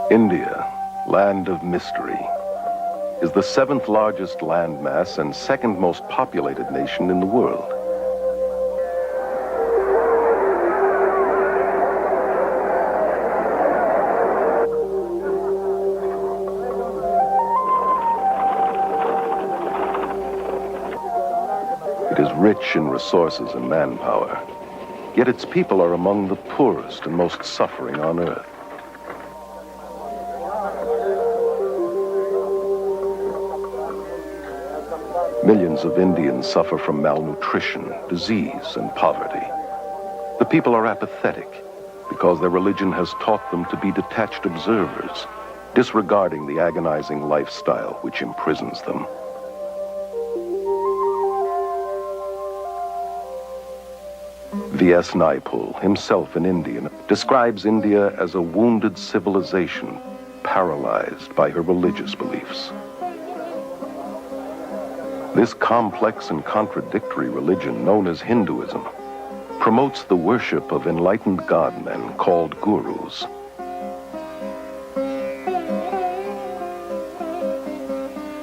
India, land of mystery, is the seventh largest landmass and second most populated nation in the world. It is rich in resources and manpower, yet its people are among the poorest and most suffering on earth. Millions of Indians suffer from malnutrition, disease, and poverty. The people are apathetic because their religion has taught them to be detached observers, disregarding the agonizing lifestyle which imprisons them. V.S. Naipaul, himself an Indian, describes India as a wounded civilization paralyzed by her religious beliefs. This complex and contradictory religion, known as Hinduism, promotes the worship of enlightened godmen called gurus.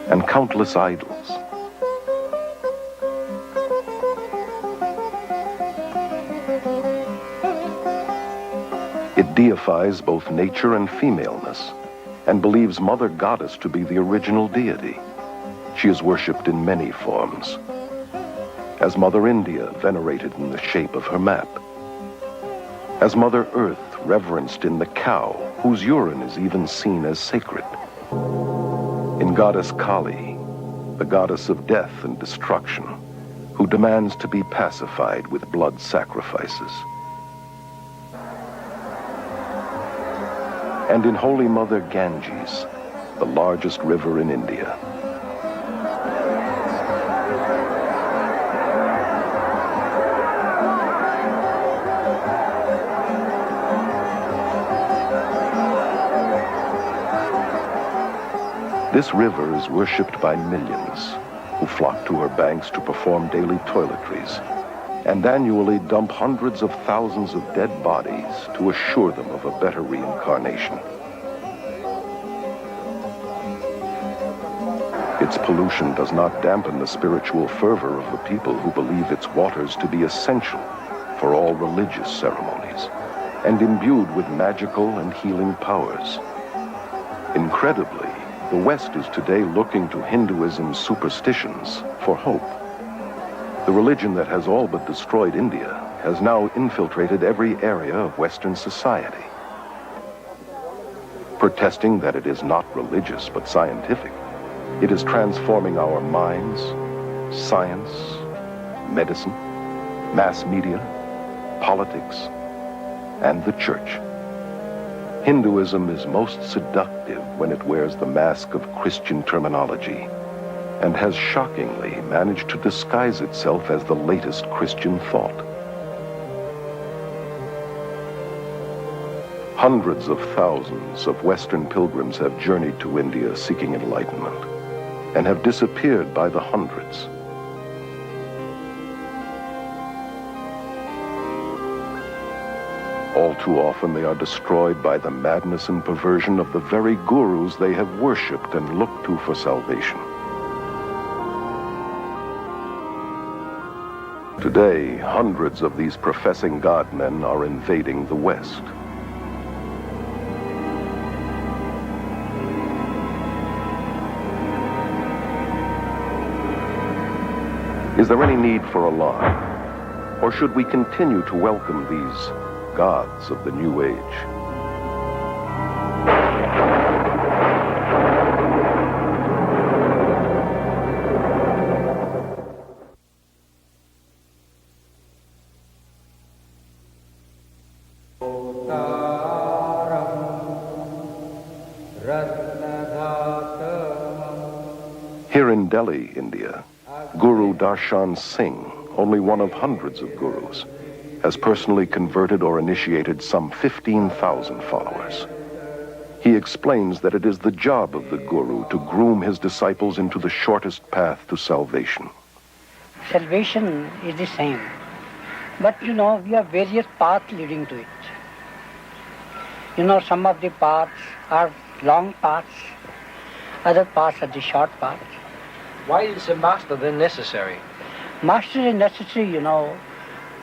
And countless idols. It deifies both nature and femaleness, and believes Mother Goddess to be the original deity. She is worshipped in many forms, as Mother India, venerated in the shape of her map, as Mother Earth, reverenced in the cow, whose urine is even seen as sacred, in Goddess Kali, the goddess of death and destruction, who demands to be pacified with blood sacrifices, and in Holy Mother Ganges, the largest river in India. This river is worshipped by millions who flock to her banks to perform daily toiletries and annually dump hundreds of thousands of dead bodies to assure them of a better reincarnation. Its pollution does not dampen the spiritual fervor of the people who believe its waters to be essential for all religious ceremonies and imbued with magical and healing powers. Incredibly, the West is today looking to Hinduism's superstitions for hope. The religion that has all but destroyed India has now infiltrated every area of Western society. Protesting that it is not religious but scientific, it is transforming our minds, science, medicine, mass media, politics, and the church. Hinduism is most seductive when it wears the mask of Christian terminology, and has shockingly managed to disguise itself as the latest Christian thought. Hundreds of thousands of Western pilgrims have journeyed to India seeking enlightenment, and have disappeared by the hundreds. All too often they are destroyed by the madness and perversion of the very gurus they have worshipped and looked to for salvation. Today, hundreds of these professing godmen are invading the West. Is there any need for alarm? Or should we continue to welcome these gods of the New Age? Here in Delhi, India, Guru Darshan Singh, only one of hundreds of gurus, has personally converted or initiated some 15,000 followers. He explains that it is the job of the guru to groom his disciples into the shortest path to salvation. Salvation is the same, but we have various paths leading to it. You know, some of the paths are long paths, other paths are the short paths. Why is a master then necessary? Master is necessary, you know,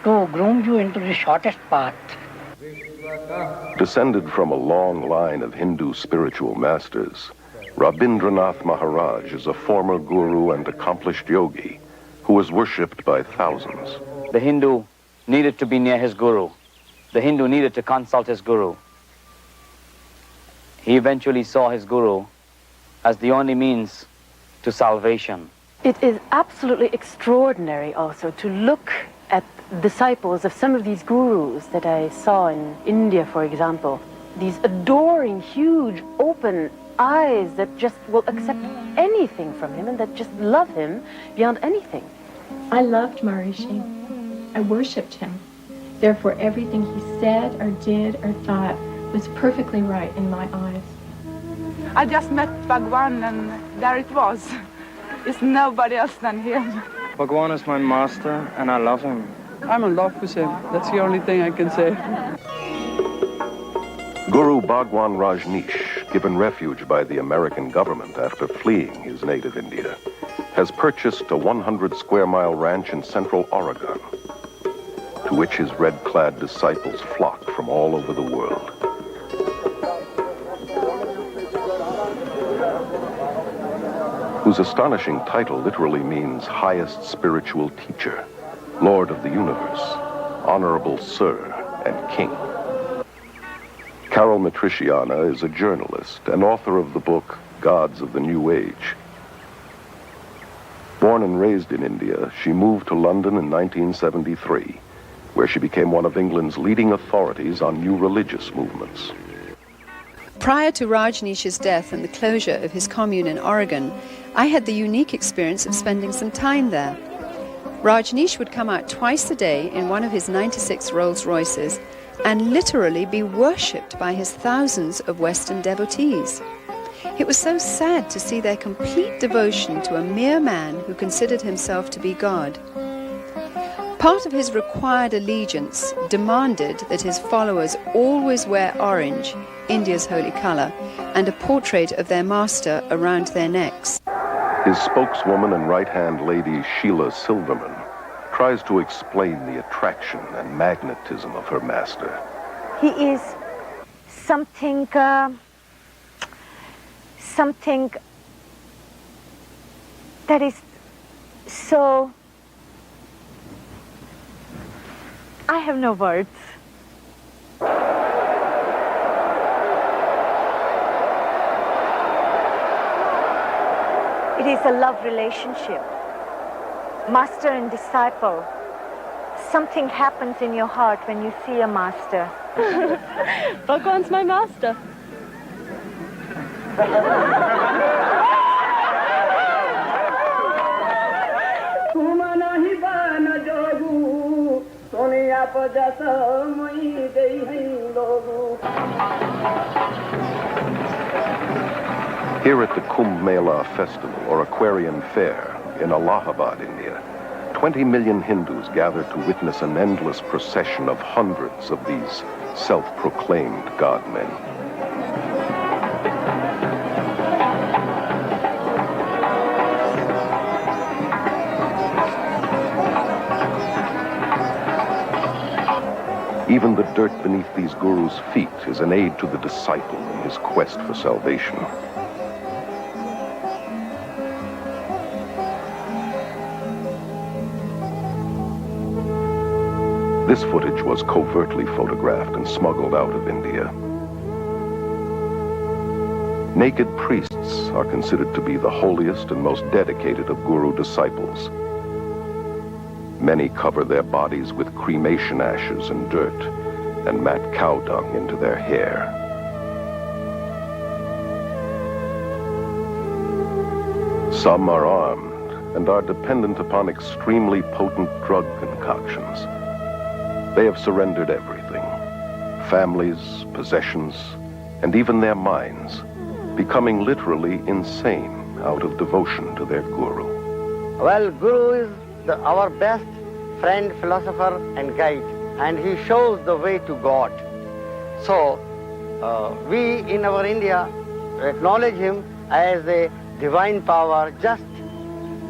to groom you into the shortest path. Descended from a long line of Hindu spiritual masters, Rabindranath Maharaj is a former guru and accomplished yogi who is worshipped by thousands. The Hindu needed to be near his guru. The Hindu needed to consult his guru. He eventually saw his guru as the only means to salvation. It is absolutely extraordinary also to look at disciples of some of these gurus that I saw in India, for example. These adoring, huge, open eyes that just will accept anything from him and that just love him beyond anything. I loved Maharishi. I worshipped him. Therefore, everything he said or did or thought was perfectly right in my eyes. I just met Bhagwan and there it was. It's nobody else than him. Bhagwan is my master and I love him. I'm in love with him. That's the only thing I can say. Guru Bhagwan Rajneesh, given refuge by the American government after fleeing his native India, has purchased a 100-square-mile ranch in central Oregon, to which his red-clad disciples flock from all over the world. Whose astonishing title literally means highest spiritual teacher, Lord of the universe, honorable sir, and king. Carol Matriciana is a journalist and author of the book Gods of the New Age. Born and raised in India, she moved to London in 1973, where she became one of England's leading authorities on new religious movements. Prior to Rajneesh's death and the closure of his commune in Oregon, I had the unique experience of spending some time there. Rajneesh would come out twice a day in one of his 96 Rolls Royces and literally be worshipped by his thousands of Western devotees. It was so sad to see their complete devotion to a mere man who considered himself to be God. Part of his required allegiance demanded that his followers always wear orange, India's holy color, and a portrait of their master around their necks. His spokeswoman and right-hand lady, Sheila Silverman, tries to explain the attraction and magnetism of her master. He is something that is so... I have no words. It is a love relationship, master and disciple. Something happens in your heart when you see a master. Bhagwan's my master. Here at the Kumbh Mela Festival, or Aquarian Fair, in Allahabad, India, 20 million Hindus gather to witness an endless procession of hundreds of these self-proclaimed God-men. Even the dirt beneath these gurus' feet is an aid to the disciple in his quest for salvation. This footage was covertly photographed and smuggled out of India. Naked priests are considered to be the holiest and most dedicated of guru disciples. Many cover their bodies with cremation ashes and dirt and mat cow dung into their hair. Some are armed and are dependent upon extremely potent drug concoctions. They have surrendered everything, families, possessions, and even their minds, becoming literally insane out of devotion to their guru. Well, Guru is our best friend, philosopher, and guide, and he shows the way to God. So, we in our India acknowledge him as a divine power just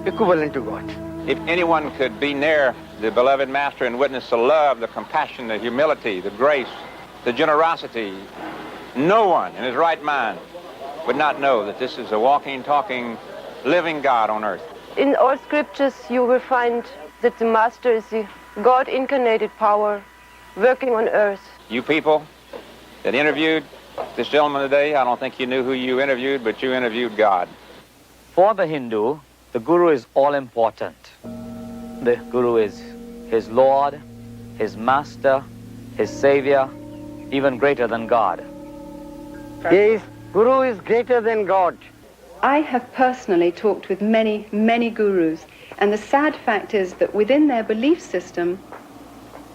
equivalent to God. If anyone could be near the beloved Master and witness the love, the compassion, the humility, the grace, the generosity, no one in his right mind would not know that this is a walking, talking, living God on earth. In all scriptures you will find that the Master is the God-incarnated power working on earth. You people that interviewed this gentleman today, I don't think you knew who you interviewed, but you interviewed God. For the Hindu, the Guru is all important. The Guru is his Lord, his Master, his Savior, even greater than God. Yes, Guru is greater than God. I have personally talked with many, many gurus, and the sad fact is that within their belief system,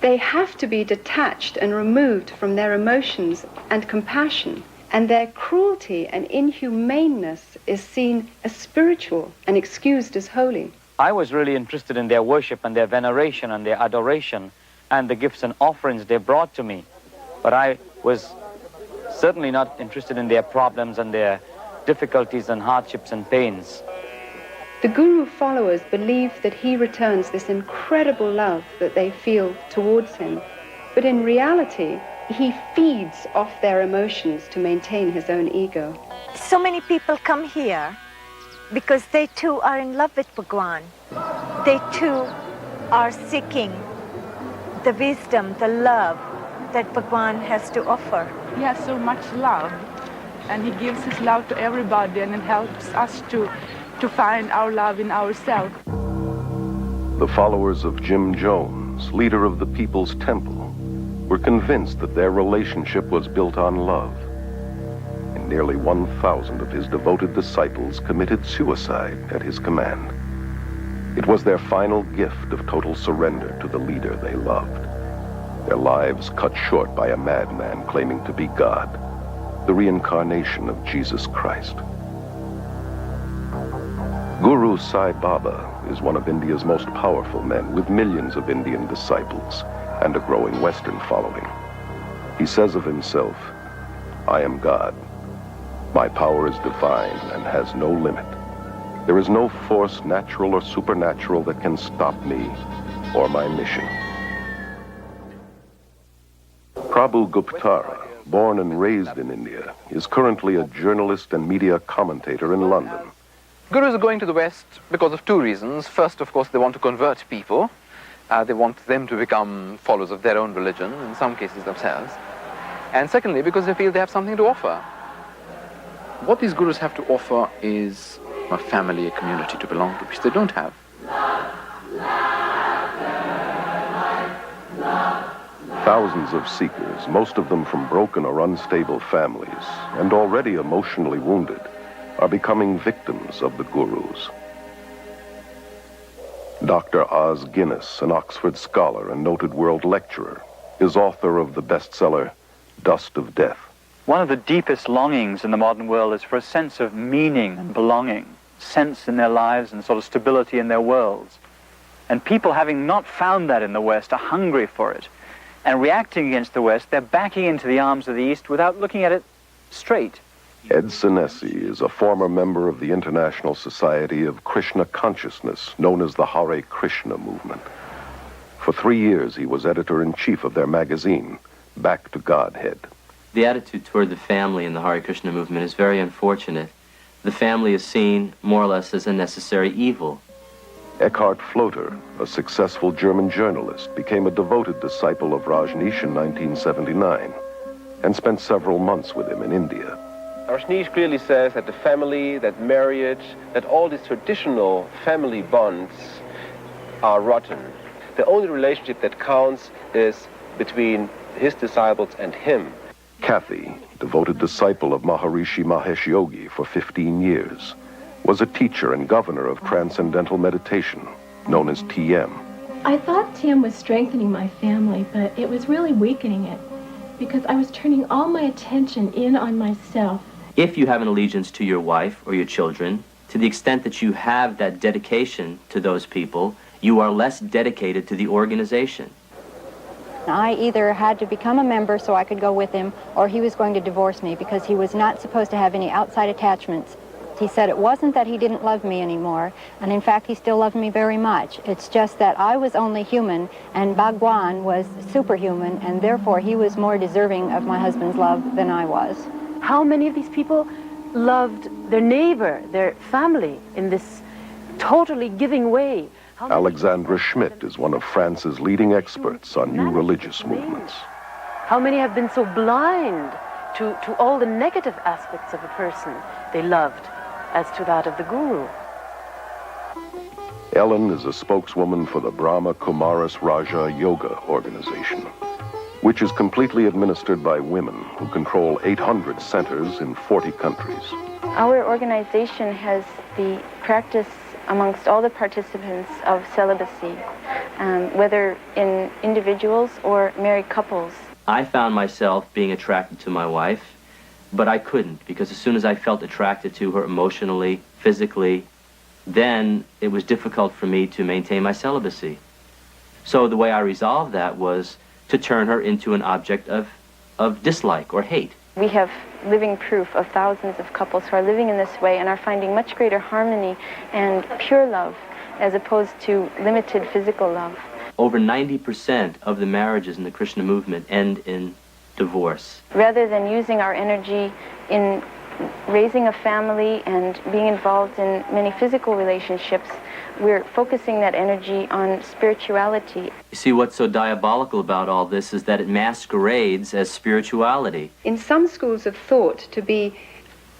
they have to be detached and removed from their emotions and compassion, and their cruelty and inhumaneness is seen as spiritual and excused as holy. I was really interested in their worship and their veneration and their adoration and the gifts and offerings they brought to me. But I was certainly not interested in their problems and their difficulties and hardships and pains. The Guru followers believe that he returns this incredible love that they feel towards him. But in reality, he feeds off their emotions to maintain his own ego. So many people come here because they too are in love with Bhagwan. They too are seeking the wisdom, the love that Bhagwan has to offer. He has so much love, and he gives his love to everybody, and it helps us to find our love in ourselves. The followers of Jim Jones, leader of the People's Temple, were convinced that their relationship was built on love. And nearly 1,000 of his devoted disciples committed suicide at his command. It was their final gift of total surrender to the leader they loved. Their lives cut short by a madman claiming to be God, the reincarnation of Jesus Christ. Guru Sai Baba is one of India's most powerful men with millions of Indian disciples and a growing Western following. He says of himself, "I am God. My power is divine and has no limit. There is no force, natural or supernatural, that can stop me or my mission." Prabhu Guptara, born and raised in India, is currently a journalist and media commentator in London. Gurus are going to the West because of two reasons. First, of course, they want to convert people. They want them to become followers of their own religion, in some cases themselves. And secondly, because they feel they have something to offer. What these gurus have to offer is a family, a community to belong to, which they don't have. Thousands of seekers, most of them from broken or unstable families, and already emotionally wounded, are becoming victims of the gurus. Dr. Os Guinness, an Oxford scholar and noted world lecturer, is author of the bestseller, Dust of Death. One of the deepest longings in the modern world is for a sense of meaning and belonging, sense in their lives and sort of stability in their worlds. And people, having not found that in the West, are hungry for it. And reacting against the West, they're backing into the arms of the East without looking at it straight. Ed Senesi is a former member of the International Society of Krishna Consciousness, known as the Hare Krishna movement. For 3 years, he was editor-in-chief of their magazine, Back to Godhead. The attitude toward the family in the Hare Krishna movement is very unfortunate. The family is seen more or less as a necessary evil. Eckhart Floater, a successful German journalist, became a devoted disciple of Rajneesh in 1979 and spent several months with him in India. Rajneesh clearly says that the family, that marriage, that all these traditional family bonds are rotten. The only relationship that counts is between his disciples and him. Kathy, devoted disciple of Maharishi Mahesh Yogi for 15 years, was a teacher and governor of Transcendental Meditation, known as TM. I thought Tim was strengthening my family, but it was really weakening it because I was turning all my attention in on myself. If you have an allegiance to your wife or your children, to the extent that you have that dedication to those people, you are less dedicated to the organization. I either had to become a member so I could go with him, or he was going to divorce me because he was not supposed to have any outside attachments. He said it wasn't that he didn't love me anymore, and in fact he still loved me very much. It's just that I was only human and Bhagwan was superhuman, and therefore he was more deserving of my husband's love than I was. How many of these people loved their neighbor, their family, in this totally giving way? Alexandra Schmidt is one of France's leading experts on new religious movements. How many have been so blind to all the negative aspects of a person they loved as to that of the guru? Ellen is a spokeswoman for the Brahma Kumaris Raja Yoga Organization, which is completely administered by women who control 800 centers in 40 countries. Our organization has the practice amongst all the participants of celibacy, whether in individuals or married couples. I found myself being attracted to my wife, but I couldn't, because as soon as I felt attracted to her emotionally, physically, then it was difficult for me to maintain my celibacy. So the way I resolved that was to turn her into an object of dislike or hate. We have living proof of thousands of couples who are living in this way and are finding much greater harmony and pure love as opposed to limited physical love. Over 90% of the marriages in the Krishna movement end in divorce. Rather than using our energy in raising a family and being involved in many physical relationships, we're focusing that energy on spirituality. You see, what's so diabolical about all this is that it masquerades as spirituality. In some schools of thought, to be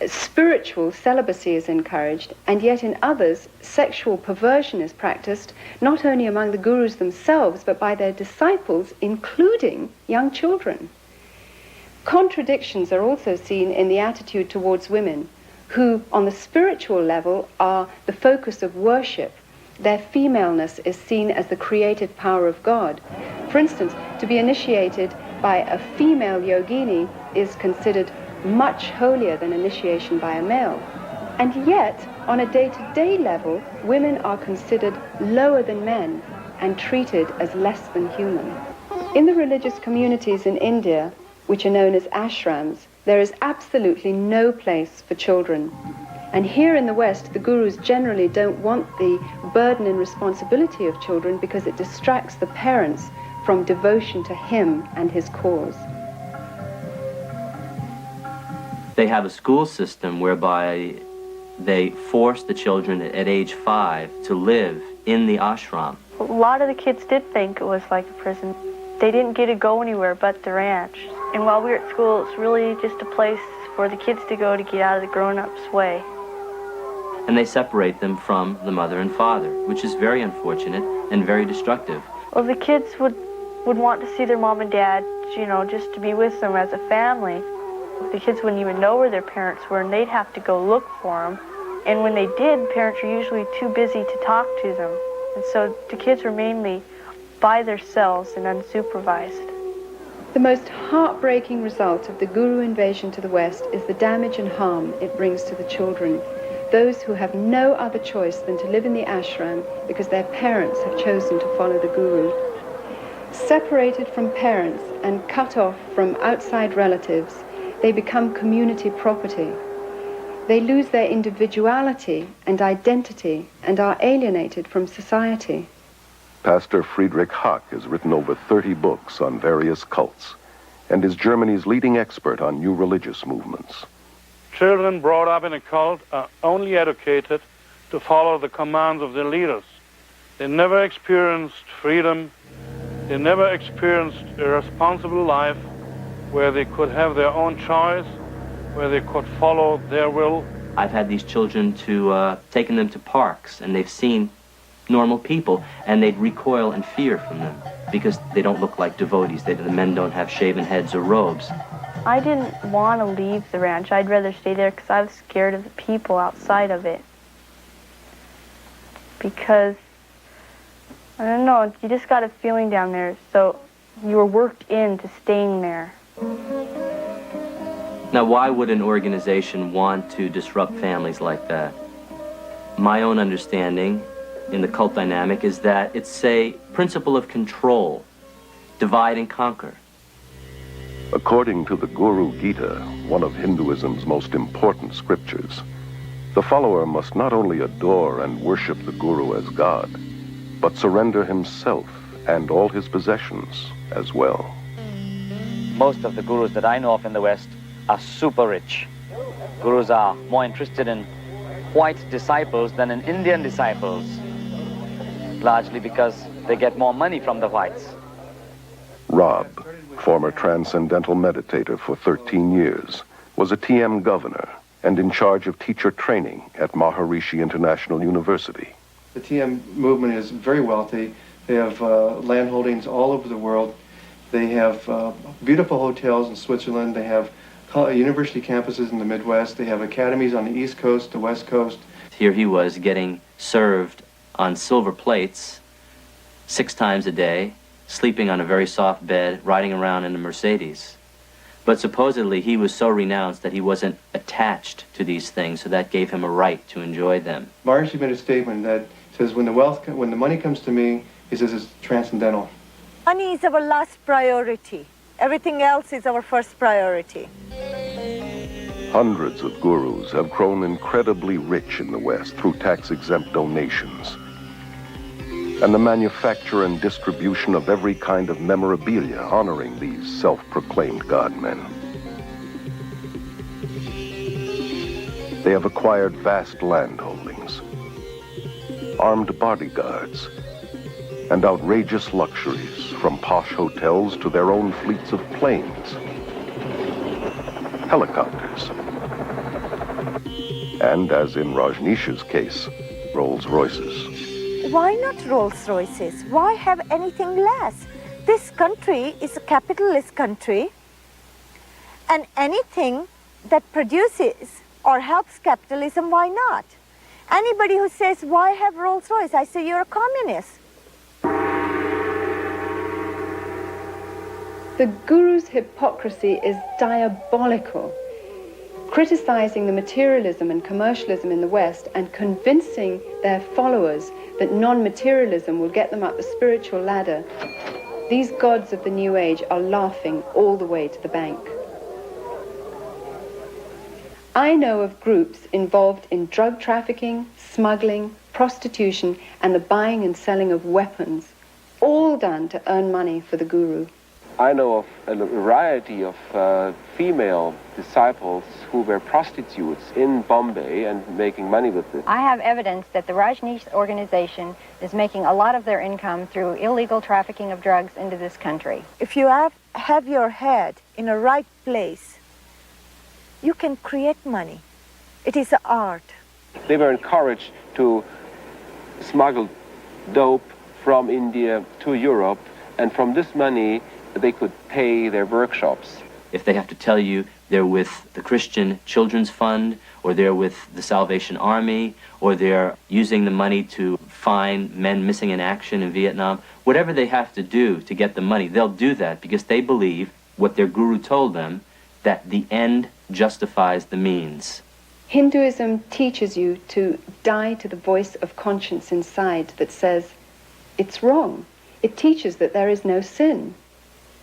spiritual, celibacy is encouraged, and yet in others, sexual perversion is practiced, not only among the gurus themselves, but by their disciples, including young children. Contradictions are also seen in the attitude towards women, who, on the spiritual level, are the focus of worship. Their femaleness is seen as the creative power of God. For instance, to be initiated by a female yogini is considered much holier than initiation by a male. And yet, on a day-to-day level, women are considered lower than men and treated as less than human. In the religious communities in India, which are known as ashrams, there is absolutely no place for children. And here in the West, the gurus generally don't want the burden and responsibility of children because it distracts the parents from devotion to him and his cause. They have a school system whereby they force the children at age 5 to live in the ashram. A lot of the kids did think it was like a prison. They didn't get to go anywhere but the ranch. And while we were at school, it's really just a place for the kids to go to get out of the grown-ups' way. And they separate them from the mother and father, which is very unfortunate and very destructive. Well, the kids would want to see their mom and dad, you know, just to be with them as a family. The kids wouldn't even know where their parents were, and they'd have to go look for them. And when they did, parents were usually too busy to talk to them. And so the kids were mainly by themselves and unsupervised. The most heartbreaking result of the guru invasion to the West is the damage and harm it brings to the children, those who have no other choice than to live in the ashram because their parents have chosen to follow the guru. Separated from parents and cut off from outside relatives, they become community property. They lose their individuality and identity and are alienated from society. Pastor Friedrich Hack has written over 30 books on various cults and is Germany's leading expert on new religious movements. Children brought up in a cult are only educated to follow the commands of their leaders. They never experienced freedom. They never experienced a responsible life where they could have their own choice, where they could follow their will. I've had these children taken them to parks, and they've seen normal people, and they'd recoil in fear from them because they don't look like devotees. The men don't have shaven heads or robes. I didn't want to leave the ranch. I'd rather stay there because I was scared of the people outside of it. Because, I don't know, you just got a feeling down there, so you were worked into staying there. Now, why would an organization want to disrupt families like that? My own understanding in the cult dynamic is that it's a principle of control. divide and conquer. According to the Guru Gita, one of Hinduism's most important scriptures, the follower must not only adore and worship the Guru as God, but surrender himself and all his possessions as well. Most of the gurus that I know of in the West are super rich. Gurus are more interested in white disciples than in Indian disciples, largely because they get more money from the whites. Rob, former transcendental meditator for 13 years, was a TM governor and in charge of teacher training at Maharishi International University. The TM movement is very wealthy. They have land holdings all over the world. They have beautiful hotels in Switzerland. They have university campuses in the Midwest. They have academies on the East Coast, the West Coast. Here he was getting served on silver plates 6 times a day, sleeping on a very soft bed, riding around in a Mercedes. But supposedly he was so renounced that he wasn't attached to these things, so that gave him a right to enjoy them. Maharishi made a statement that says, when the money comes to me, he says it's transcendental. Money is our last priority. Everything else is our first priority. Hundreds of gurus have grown incredibly rich in the West through tax-exempt donations, and the manufacture and distribution of every kind of memorabilia honoring these self-proclaimed God-men. They have acquired vast land holdings, armed bodyguards, and outrageous luxuries, from posh hotels to their own fleets of planes, helicopters, and, as in Rajneesh's case, Rolls-Royces. Why not Rolls-Royces? Why have anything less? This country is a capitalist country, and anything that produces or helps capitalism, why not? Anybody who says, why have Rolls-Royce? I say, you're a communist. The guru's hypocrisy is diabolical. Criticizing the materialism and commercialism in the West and convincing their followers that non-materialism will get them up the spiritual ladder, these gods of the New Age are laughing all the way to the bank. I know of groups involved in drug trafficking, smuggling, prostitution, and the buying and selling of weapons, all done to earn money for the guru. I know of a variety of female disciples who were prostitutes in Bombay and making money with it. I have evidence that the Rajneesh organization is making a lot of their income through illegal trafficking of drugs into this country. If you have your head in a right place, you can create money. It is an art. They were encouraged to smuggle dope from India to Europe, and from this money they could pay their workshops. If they have to tell you they're with the Christian Children's Fund, or they're with the Salvation Army, or they're using the money to find men missing in action in Vietnam, whatever they have to do to get the money, they'll do that because they believe what their guru told them, that the end justifies the means. Hinduism teaches you to die to the voice of conscience inside that says, it's wrong. It teaches that there is no sin.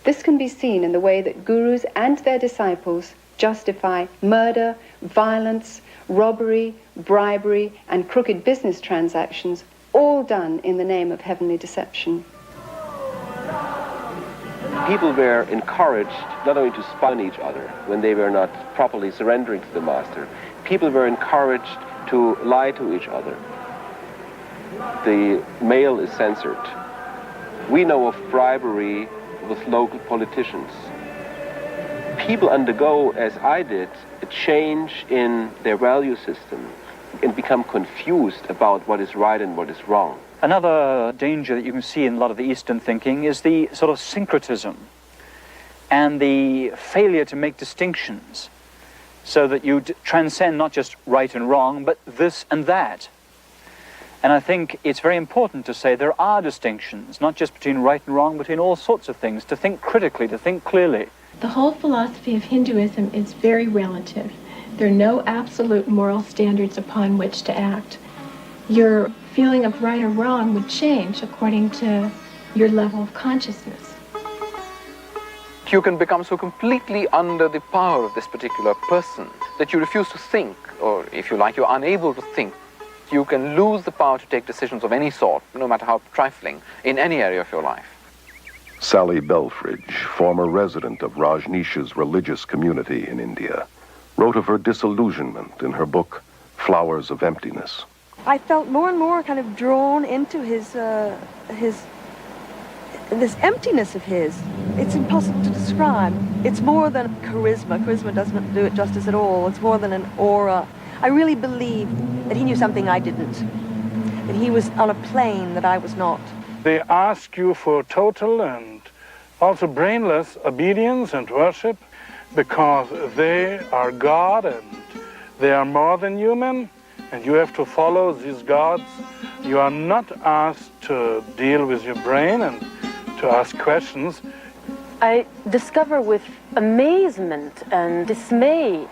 This can be seen in the way that gurus and their disciples justify murder, violence, robbery, bribery, and crooked business transactions, all done in the name of heavenly deception. People were encouraged not only to spy on each other when they were not properly surrendering to the master. People were encouraged to lie to each other. The mail is censored. We know of bribery with local politicians. People undergo, as I did, a change in their value system and become confused about what is right and what is wrong. Another danger that you can see in a lot of the Eastern thinking is the sort of syncretism and the failure to make distinctions so that you transcend not just right and wrong, but this and that. And I think it's very important to say there are distinctions, not just between right and wrong, but in all sorts of things, to think critically, to think clearly. The whole philosophy of Hinduism is very relative. There are no absolute moral standards upon which to act. Your feeling of right or wrong would change according to your level of consciousness. you can become so completely under the power of this particular person that you refuse to think, or if you like, you're unable to think, you can lose the power to take decisions of any sort, no matter how trifling, in any area of your life. Sally Belfridge, former resident of Rajneesh's religious community in India, wrote of her disillusionment in her book, Flowers of Emptiness. I felt more and more kind of drawn into this emptiness of his. It's impossible to describe. It's more than charisma. Charisma doesn't do it justice at all. It's more than an aura. I really believed that he knew something I didn't, that he was on a plane that I was not. They ask you for total and also brainless obedience and worship because they are God and they are more than human, and you have to follow these gods. You are not asked to deal with your brain and to ask questions. I discover with amazement and dismay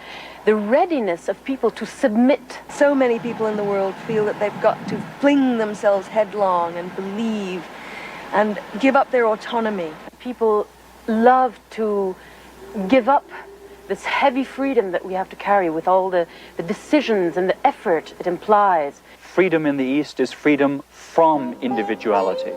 the readiness of people to submit. So many people in the world feel that they've got to fling themselves headlong and believe and give up their autonomy. People love to give up this heavy freedom that we have to carry with all the decisions and the effort it implies. Freedom in the East is freedom from individuality.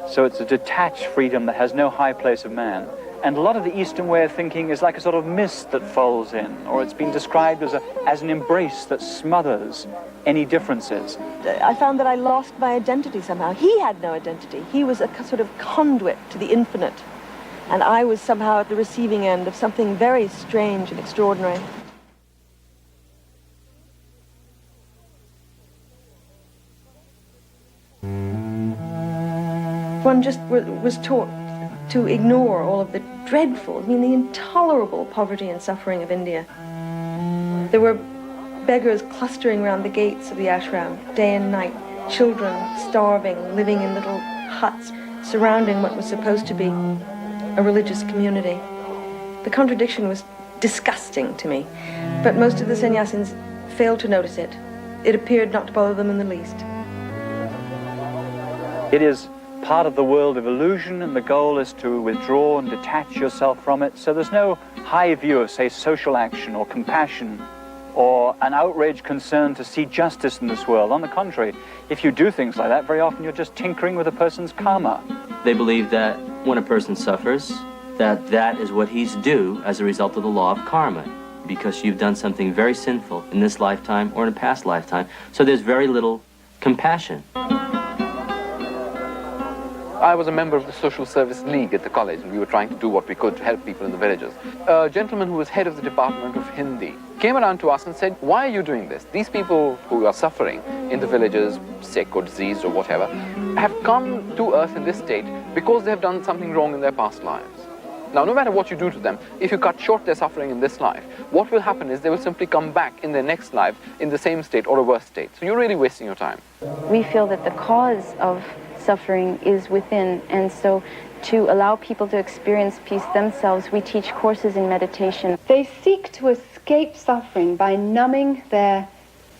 So it's a detached freedom that has no high place of man. And a lot of the Eastern way of thinking is like a sort of mist that folds in, or it's been described as an embrace that smothers any differences. I found that I lost my identity somehow. He had no identity. He was a sort of conduit to the infinite. And I was somehow at the receiving end of something very strange and extraordinary. One just was taught to ignore all of the dreadful, the intolerable poverty and suffering of India. There were beggars clustering around the gates of the ashram, day and night, children starving, living in little huts, surrounding what was supposed to be a religious community. The contradiction was disgusting to me, but most of the sannyasins failed to notice it. It appeared not to bother them in the least. It is part of the world of illusion, and the goal is to withdraw and detach yourself from it. So there's no high view of, say, social action or compassion or an outraged concern to see justice in this world. On the contrary, if you do things like that, very often you're just tinkering with a person's karma. They believe that when a person suffers, that is what he's due as a result of the law of karma, because you've done something very sinful in this lifetime or in a past lifetime. So there's very little compassion. I was a member of the Social Service League at the college, and we were trying to do what we could to help people in the villages. A gentleman who was head of the Department of Hindi came around to us and said, "Why are you doing this? These people who are suffering in the villages, sick or diseased or whatever, have come to earth in this state because they have done something wrong in their past lives. Now, no matter what you do to them, if you cut short their suffering in this life, what will happen is they will simply come back in their next life in the same state or a worse state. So you're really wasting your time." We feel that the cause of suffering is within, and so to allow people to experience peace themselves, we teach courses in meditation. They seek to escape suffering by numbing their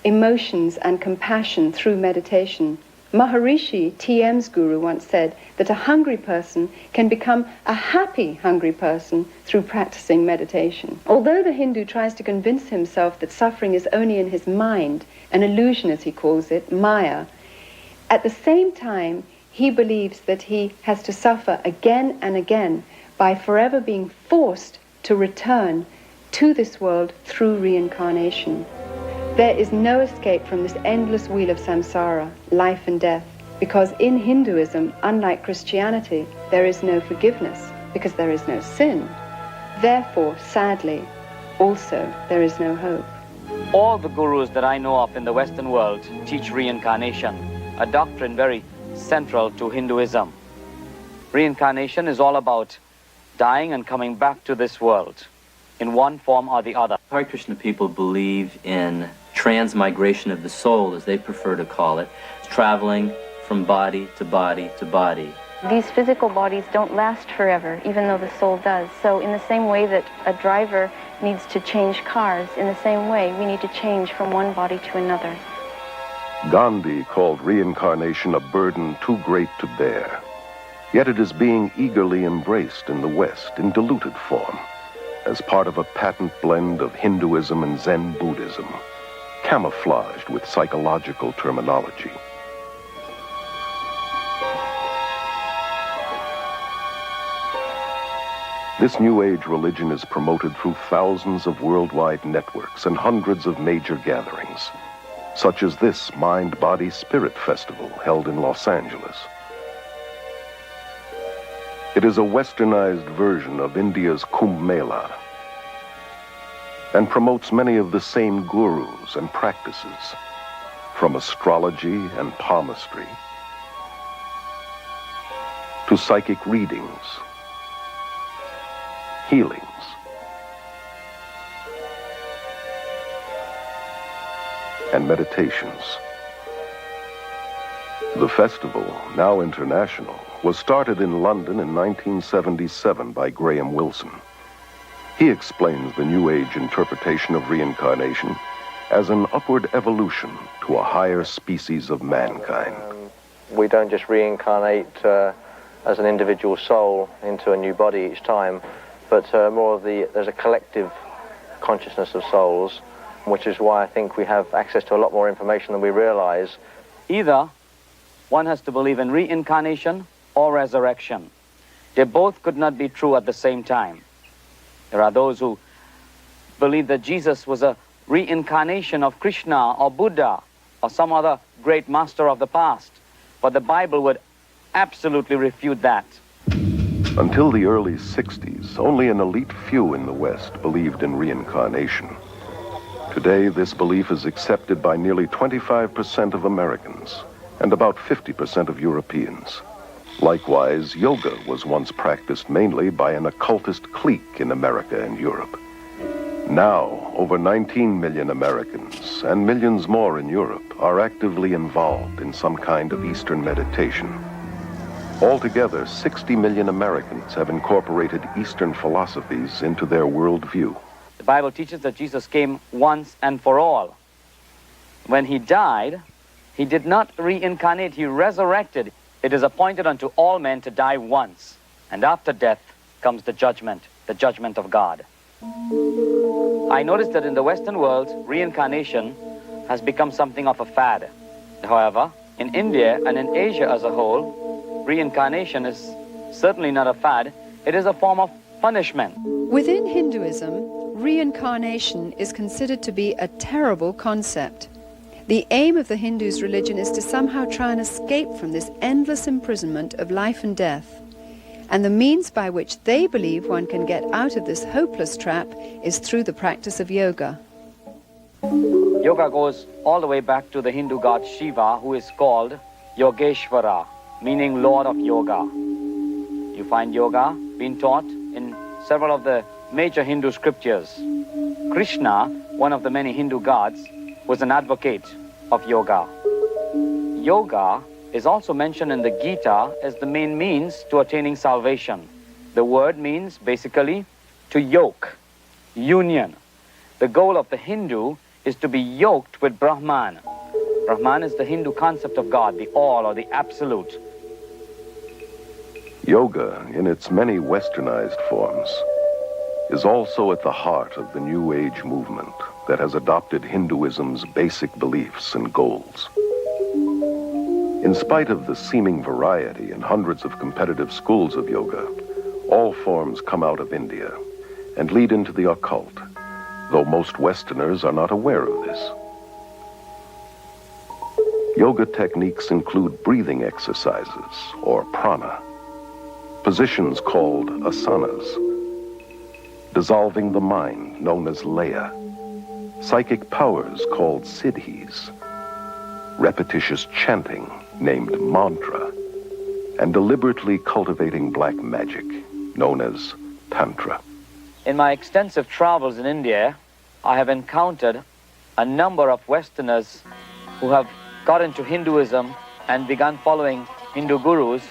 emotions and compassion through meditation. Maharishi, TM's guru, once said that a hungry person can become a happy hungry person through practicing meditation. Although the Hindu tries to convince himself that suffering is only in his mind, an illusion as he calls it, Maya, at the same time, he believes that he has to suffer again and again by forever being forced to return to this world through reincarnation. There is no escape from this endless wheel of samsara, life and death, because in Hinduism, unlike Christianity, there is no forgiveness, because there is no sin. Therefore, sadly, also, there is no hope. All the gurus that I know of in the Western world teach reincarnation, a doctrine very central to Hinduism. Reincarnation is all about dying and coming back to this world in one form or the other. Hare Krishna people believe in transmigration of the soul, as they prefer to call it, traveling from body to body to body. These physical bodies don't last forever, even though the soul does. So in the same way that a driver needs to change cars, in the same way we need to change from one body to another. Gandhi called reincarnation a burden too great to bear. Yet it is being eagerly embraced in the West in diluted form, as part of a patent blend of Hinduism and Zen Buddhism, camouflaged with psychological terminology. This New Age religion is promoted through thousands of worldwide networks and hundreds of major gatherings, such as this Mind, Body, Spirit Festival held in Los Angeles. It is a westernized version of India's Kumbh Mela and promotes many of the same gurus and practices, from astrology and palmistry to psychic readings, healings, and meditations. The festival, now international, was started in London in 1977 by Graham Wilson. He explains the New Age interpretation of reincarnation as an upward evolution to a higher species of mankind. We don't just reincarnate as an individual soul into a new body each time, but there's a collective consciousness of souls, which is why I think we have access to a lot more information than we realize. Either one has to believe in reincarnation or resurrection. They both could not be true at the same time. There are those who believe that Jesus was a reincarnation of Krishna or Buddha or some other great master of the past, but the Bible would absolutely refute that. Until the early 60s, only an elite few in the West believed in reincarnation. Today, this belief is accepted by nearly 25% of Americans and about 50% of Europeans. Likewise, yoga was once practiced mainly by an occultist clique in America and Europe. Now, over 19 million Americans and millions more in Europe are actively involved in some kind of Eastern meditation. Altogether, 60 million Americans have incorporated Eastern philosophies into their worldview. The Bible teaches that Jesus came once and for all. When he died, he did not reincarnate, he resurrected. It is appointed unto all men to die once, and after death comes the judgment of God. I noticed that in the Western world, reincarnation has become something of a fad. However, in India and in Asia as a whole, reincarnation is certainly not a fad. It is a form of punishment. Within Hinduism, reincarnation is considered to be a terrible concept. The aim of the Hindus' religion is to somehow try and escape from this endless imprisonment of life and death. And the means by which they believe one can get out of this hopeless trap is through the practice of yoga. Yoga goes all the way back to the Hindu god Shiva, who is called Yogeshwara, meaning Lord of Yoga. You find yoga being taught in several of the major Hindu scriptures. Krishna, one of the many Hindu gods, was an advocate of yoga. Yoga is also mentioned in the Gita as the main means to attaining salvation. The word means basically to yoke, union. The goal of the Hindu is to be yoked with Brahman. Brahman is the Hindu concept of God, the all or the absolute. Yoga, in its many westernized forms, is also at the heart of the New Age movement that has adopted Hinduism's basic beliefs and goals. In spite of the seeming variety in hundreds of competitive schools of yoga, all forms come out of India and lead into the occult, though most Westerners are not aware of this. Yoga techniques include breathing exercises, or prana, positions called asanas, dissolving the mind, known as laya, psychic powers called siddhis, repetitious chanting, named mantra, and deliberately cultivating black magic, known as tantra. In my extensive travels in India, I have encountered a number of Westerners who have got into Hinduism and begun following Hindu gurus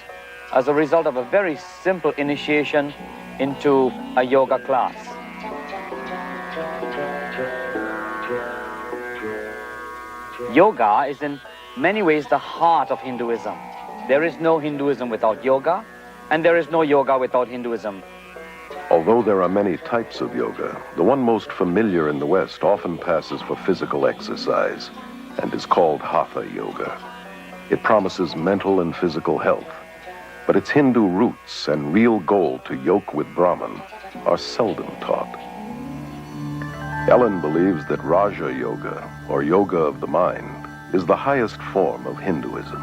as a result of a very simple initiation into a yoga class. Yoga is in many ways the heart of Hinduism. There is no Hinduism without yoga, and there is no yoga without Hinduism. Although there are many types of yoga, the one most familiar in the West often passes for physical exercise and is called Hatha Yoga. It promises mental and physical health, but its Hindu roots and real goal to yoke with Brahman are seldom taught. Ellen believes that Raja Yoga, or yoga of the mind, is the highest form of Hinduism.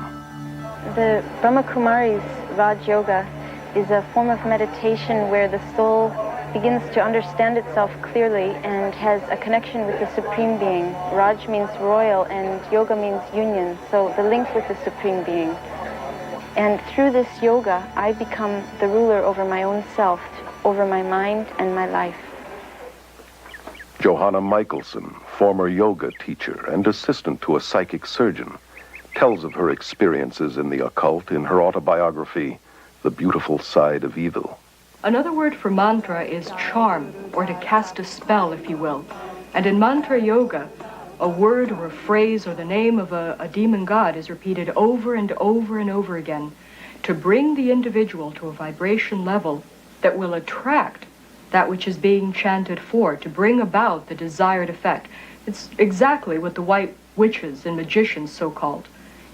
The Brahmakumari's Raj Yoga is a form of meditation where the soul begins to understand itself clearly and has a connection with the Supreme Being. Raj means royal and yoga means union, so the link with the Supreme Being. And through this yoga, I become the ruler over my own self, over my mind and my life. Johanna Michelson, former yoga teacher and assistant to a psychic surgeon, tells of her experiences in the occult in her autobiography, The Beautiful Side of Evil. Another word for mantra is charm, or to cast a spell, if you will. And in mantra yoga, a word or a phrase or the name of a demon god is repeated over and over and over again to bring the individual to a vibration level that will attract that which is being chanted for, to bring about the desired effect. It's exactly what the white witches and magicians, so-called,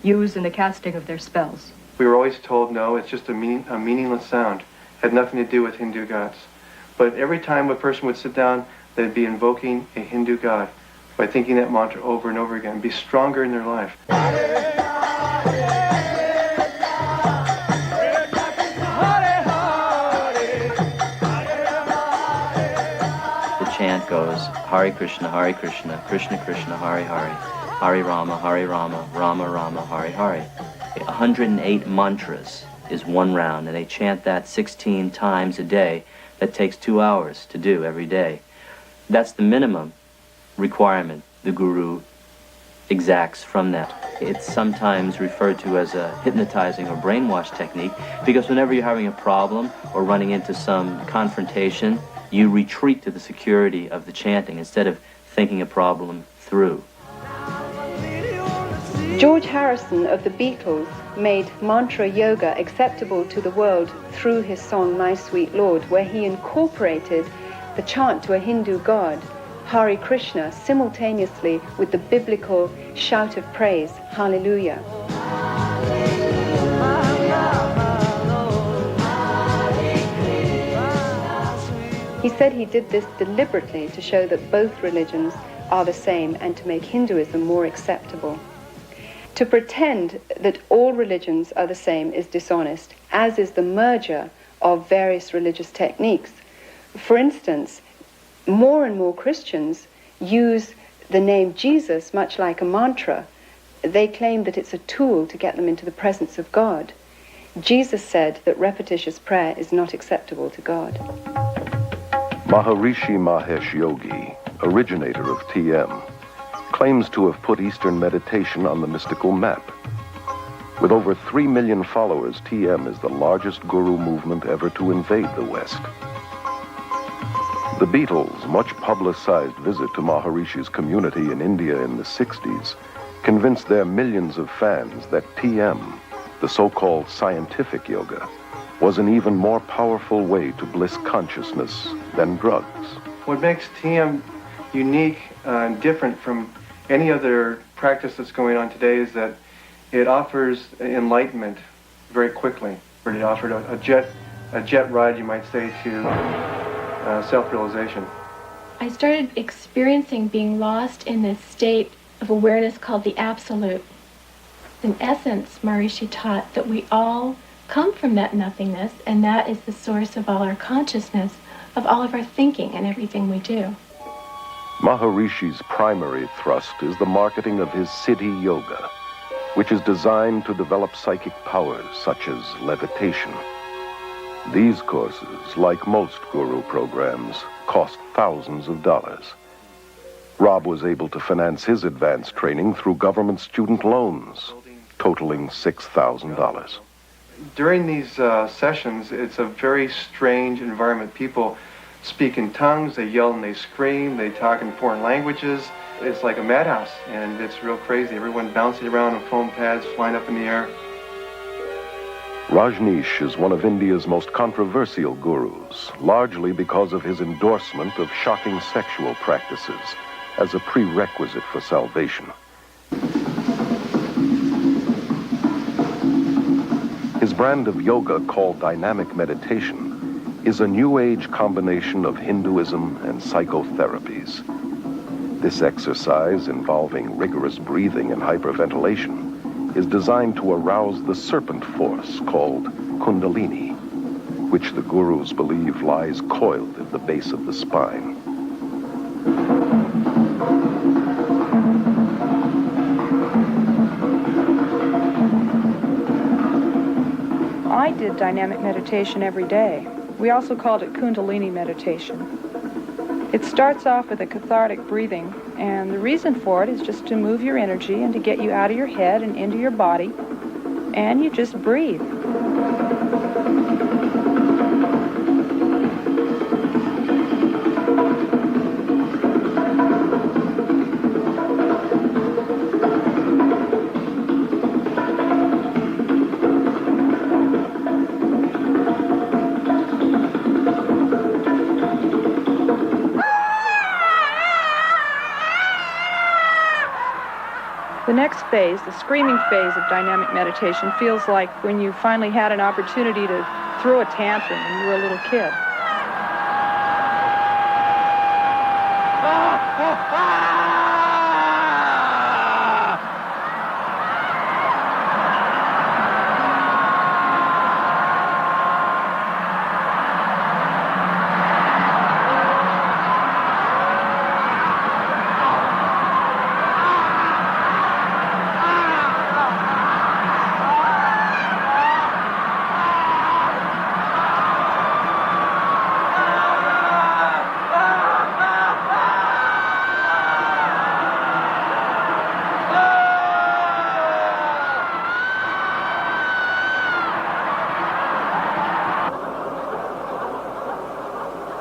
use in the casting of their spells. We were always told, no, it's just a meaningless sound. Had nothing to do with Hindu gods. But every time a person would sit down, they'd be invoking a Hindu god by thinking that mantra over and over again, be stronger in their life. The chant goes, Hare Krishna, Krishna Krishna, Hare Hare, Hare Rama, Rama Rama, Hare Hare. 108 mantras is one round, and they chant that 16 times a day. That takes 2 hours to do every day. That's the minimum requirement the guru exacts from that. It's sometimes referred to as a hypnotizing or brainwash technique, because whenever you're having a problem or running into some confrontation, you retreat to the security of the chanting instead of thinking a problem through. George Harrison of the Beatles made mantra yoga acceptable to the world through his song My Sweet Lord, where he incorporated the chant to a Hindu god, Hare Krishna, simultaneously with the biblical shout of praise, Hallelujah. He said he did this deliberately to show that both religions are the same and to make Hinduism more acceptable. To pretend that all religions are the same is dishonest, as is the merger of various religious techniques. For instance, more and more Christians use the name Jesus much like a mantra. They claim that it's a tool to get them into the presence of God. Jesus said that repetitious prayer is not acceptable to God. Maharishi Mahesh Yogi, originator of TM, claims to have put Eastern meditation on the mystical map. With over 3 million followers, TM is the largest guru movement ever to invade the West. The Beatles' much publicized visit to Maharishi's community in India in the 60s convinced their millions of fans that TM, the so-called scientific yoga, was an even more powerful way to bliss consciousness than drugs. What makes TM unique and different from any other practice that's going on today is that it offers enlightenment very quickly. It offered a jet ride, you might say, to self-realization. I started experiencing being lost in this state of awareness called the Absolute. In essence, Maharishi taught that we all come from that nothingness, and that is the source of all our consciousness, of all of our thinking and everything we do. Maharishi's primary thrust is the marketing of his Siddhi Yoga, which is designed to develop psychic powers such as levitation. These courses, like most guru programs, cost thousands of dollars. Rob was able to finance his advanced training through government student loans, totaling $6,000. During these sessions, it's a very strange environment. People speak in tongues, they yell and they scream, they talk in foreign languages. It's like a madhouse, and it's real crazy. Everyone bouncing around on foam pads, flying up in the air. Rajneesh is one of India's most controversial gurus, largely because of his endorsement of shocking sexual practices as a prerequisite for salvation. His brand of yoga, called dynamic meditation, is a New Age combination of Hinduism and psychotherapies. This exercise, involving rigorous breathing and hyperventilation, is designed to arouse the serpent force called Kundalini, which the gurus believe lies coiled at the base of the spine. I did dynamic meditation every day. We also called it Kundalini meditation. It starts off with a cathartic breathing, and the reason for it is just to move your energy and to get you out of your head and into your body, and you just breathe. The next phase, the screaming phase of dynamic meditation, feels like when you finally had an opportunity to throw a tantrum when you were a little kid.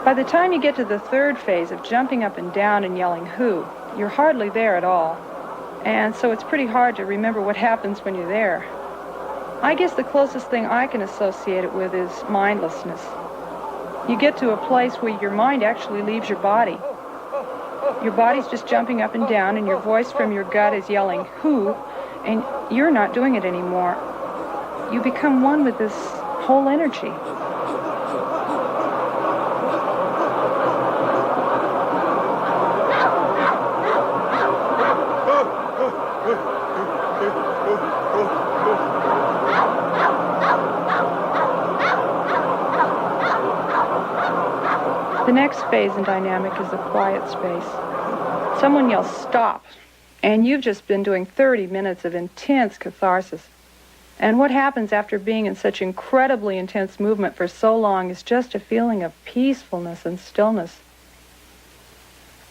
By the time you get to the third phase of jumping up and down and yelling "who," you're hardly there at all. And so it's pretty hard to remember what happens when you're there. I guess the closest thing I can associate it with is mindlessness. You get to a place where your mind actually leaves your body. Your body's just jumping up and down, and your voice from your gut is yelling "who," and you're not doing it anymore. You become one with this whole energy. The next phase in dynamic is the quiet space. Someone yells "stop," and you've just been doing 30 minutes of intense catharsis. And what happens after being in such incredibly intense movement for so long is just a feeling of peacefulness and stillness.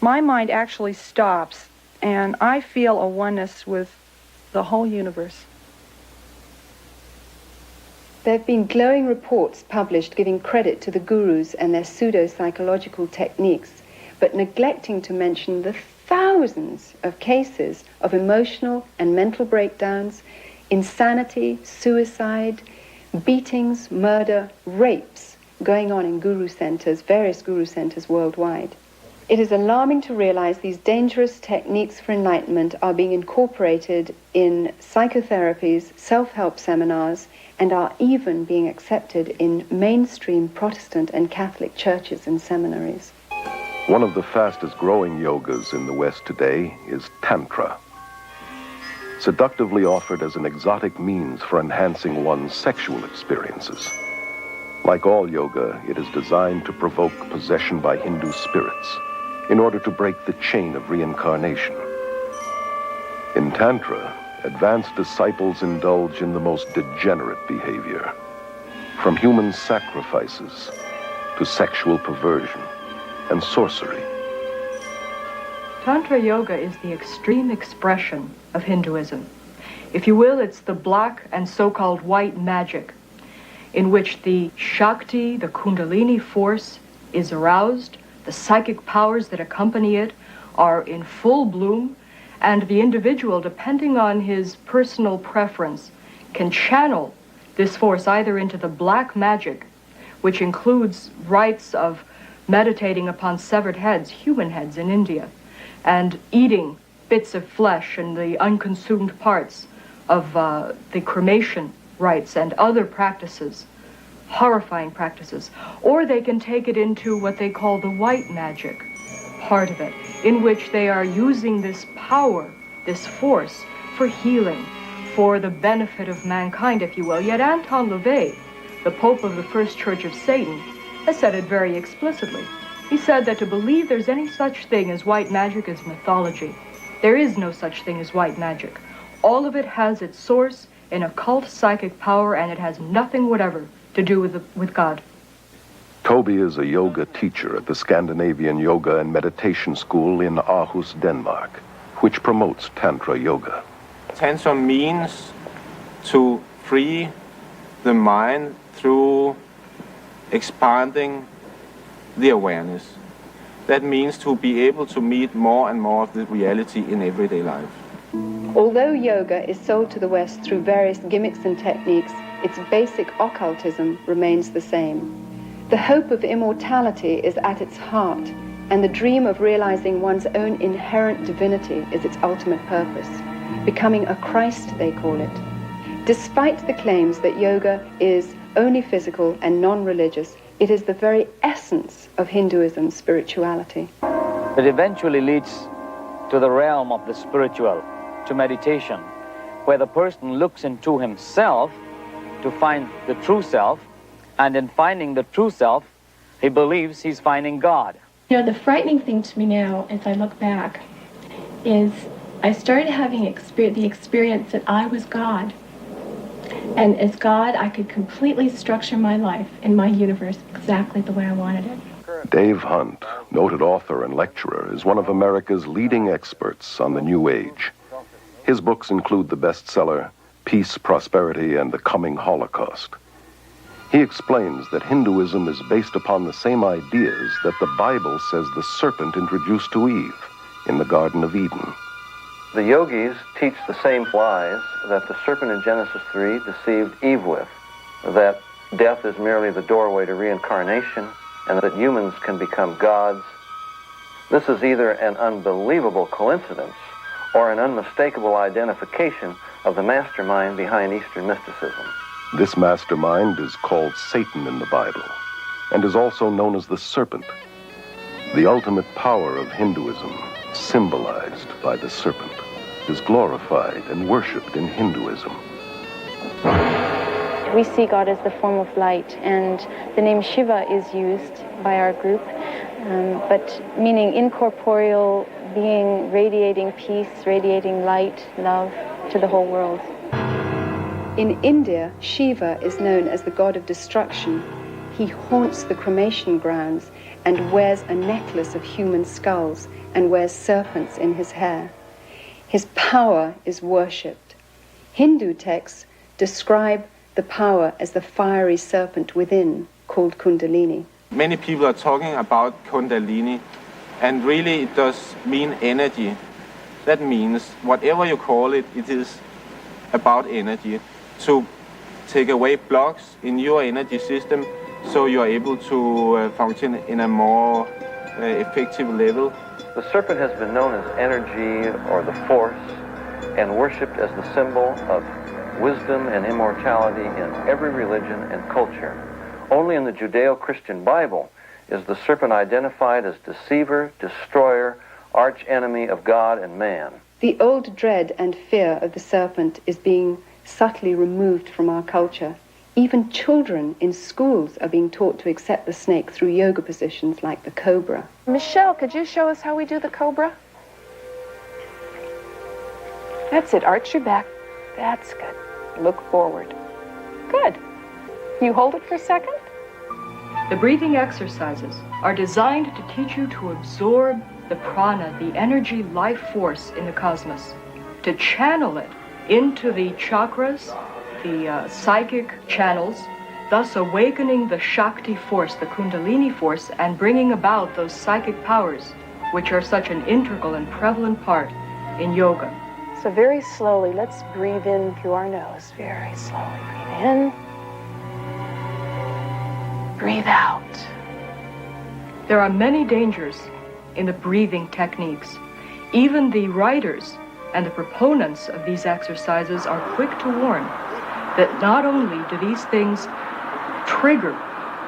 My mind actually stops, and I feel a oneness with the whole universe. There have been glowing reports published giving credit to the gurus and their pseudo-psychological techniques, but neglecting to mention the thousands of cases of emotional and mental breakdowns, insanity, suicide, beatings, murder, rapes going on in guru centers, various guru centers worldwide. It is alarming to realize these dangerous techniques for enlightenment are being incorporated in psychotherapies, self-help seminars, and are even being accepted in mainstream Protestant and Catholic churches and seminaries. One of the fastest growing yogas in the West today is Tantra. Seductively offered as an exotic means for enhancing one's sexual experiences. Like all yoga, it is designed to provoke possession by Hindu spirits in order to break the chain of reincarnation. In Tantra, advanced disciples indulge in the most degenerate behavior, from human sacrifices to sexual perversion and sorcery. Tantra yoga is the extreme expression of Hinduism. If you will, it's the black and so-called white magic in which the Shakti, the Kundalini force, is aroused, the psychic powers that accompany it are in full bloom, and the individual, depending on his personal preference, can channel this force either into the black magic, which includes rites of meditating upon severed heads, human heads in India, and eating bits of flesh and the unconsumed parts of the cremation rites and other practices, horrifying practices. Or they can take it into what they call the white magic part of it, in which they are using this power, this force, for healing, for the benefit of mankind, if you will. Yet Anton LaVey, the Pope of the First Church of Satan, has said it very explicitly. He said that to believe there's any such thing as white magic is mythology. There is no such thing as white magic. All of it has its source in occult psychic power, and it has nothing whatever to do with God. Toby is a yoga teacher at the Scandinavian Yoga and Meditation School in Aarhus, Denmark, which promotes Tantra Yoga. Tantra means to free the mind through expanding the awareness. That means to be able to meet more and more of the reality in everyday life. Although yoga is sold to the West through various gimmicks and techniques, its basic occultism remains the same. The hope of immortality is at its heart, and the dream of realizing one's own inherent divinity is its ultimate purpose. Becoming a Christ, they call it. Despite the claims that yoga is only physical and non-religious, it is the very essence of Hinduism's spirituality. It eventually leads to the realm of the spiritual, to meditation, where the person looks into himself to find the true self, and in finding the true self, he believes he's finding God. You know, the frightening thing to me now, as I look back, is I started having the experience that I was God. And as God, I could completely structure my life and my universe exactly the way I wanted it. Dave Hunt, noted author and lecturer, is one of America's leading experts on the New Age. His books include the bestseller Peace, Prosperity, and the Coming Holocaust. He explains that Hinduism is based upon the same ideas that the Bible says the serpent introduced to Eve in the Garden of Eden. The yogis teach the same lies that the serpent in Genesis 3 deceived Eve with, that death is merely the doorway to reincarnation, and that humans can become gods. This is either an unbelievable coincidence or an unmistakable identification of the mastermind behind Eastern mysticism. This mastermind is called Satan in the Bible and is also known as the serpent, the ultimate power of Hinduism, symbolized by the serpent, is glorified and worshipped in Hinduism. We see God as the form of light, and the name Shiva is used by our group, but meaning incorporeal being, radiating peace, radiating light, love to the whole world. In India, Shiva is known as the god of destruction. He haunts the cremation grounds and wears a necklace of human skulls and wears serpents in his hair. His power is worshipped. Hindu texts describe the power as the fiery serpent within, called Kundalini. Many people are talking about Kundalini, and really it does mean energy. That means whatever you call it, it is about energy. To take away blocks in your energy system so you are able to function in a more effective level. The serpent has been known as energy or the force and worshipped as the symbol of wisdom and immortality in every religion and culture. Only in the Judeo-Christian Bible is the serpent identified as deceiver, destroyer, arch-enemy of God and man. The old dread and fear of the serpent is being subtly removed from our culture. Even children in schools are being taught to accept the snake through yoga positions like the cobra. Michelle, could you show us how we do the cobra? That's it. Arch your back. That's good. Look forward. Good. You hold it for a second. The breathing exercises are designed to teach you to absorb the prana, the energy life force in the cosmos, to channel it into the chakras, the psychic channels, thus awakening the Shakti force, the Kundalini force, and bringing about those psychic powers which are such an integral and prevalent part in yoga. So very slowly, let's breathe in through our nose. Very slowly. Breathe in. Breathe out. There are many dangers in the breathing techniques. Even the writers and the proponents of these exercises are quick to warn that not only do these things trigger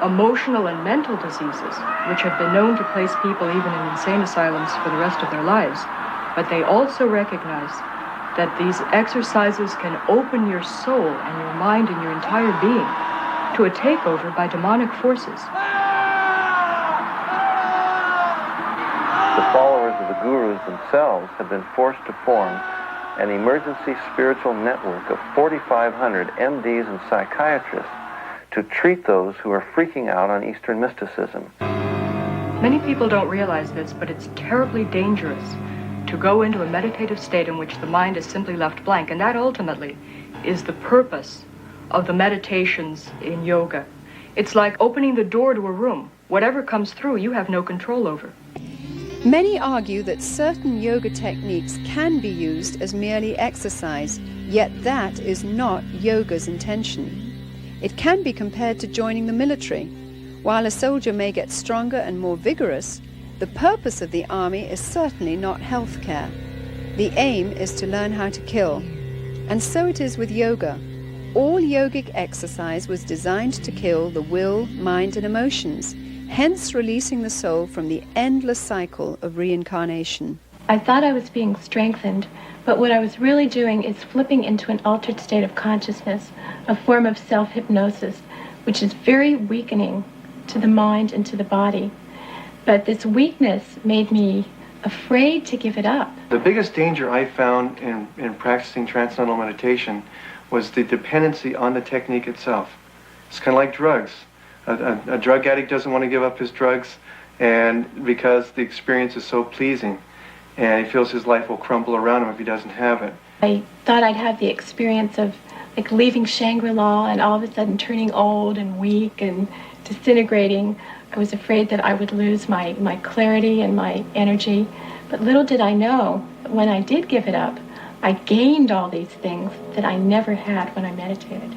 emotional and mental diseases, which have been known to place people even in insane asylums for the rest of their lives, but they also recognize that these exercises can open your soul and your mind and your entire being to a takeover by demonic forces. The followers of the gurus themselves have been forced to form an emergency spiritual network of 4,500 MDs and psychiatrists to treat those who are freaking out on Eastern mysticism. Many people don't realize this, but it's terribly dangerous to go into a meditative state in which the mind is simply left blank, and that ultimately is the purpose of the meditations in yoga. It's like opening the door to a room. Whatever comes through, you have no control over. Many argue that certain yoga techniques can be used as merely exercise, yet that is not yoga's intention. It can be compared to joining the military. While a soldier may get stronger and more vigorous, the purpose of the army is certainly not health care. The aim is to learn how to kill. And so it is with yoga. All yogic exercise was designed to kill the will, mind, and emotions, hence releasing the soul from the endless cycle of reincarnation. I thought I was being strengthened, but what I was really doing is flipping into an altered state of consciousness, a form of self-hypnosis, which is very weakening to the mind and to the body. But this weakness made me afraid to give it up. The biggest danger I found in practicing transcendental meditation was the dependency on the technique itself. It's kind of like drugs. A drug addict doesn't want to give up his drugs, and because the experience is so pleasing, and he feels his life will crumble around him if he doesn't have it. I thought I'd have the experience of like leaving Shangri-La and all of a sudden turning old and weak and disintegrating. I was afraid that I would lose my clarity and my energy. But little did I know, when I did give it up, I gained all these things that I never had when I meditated.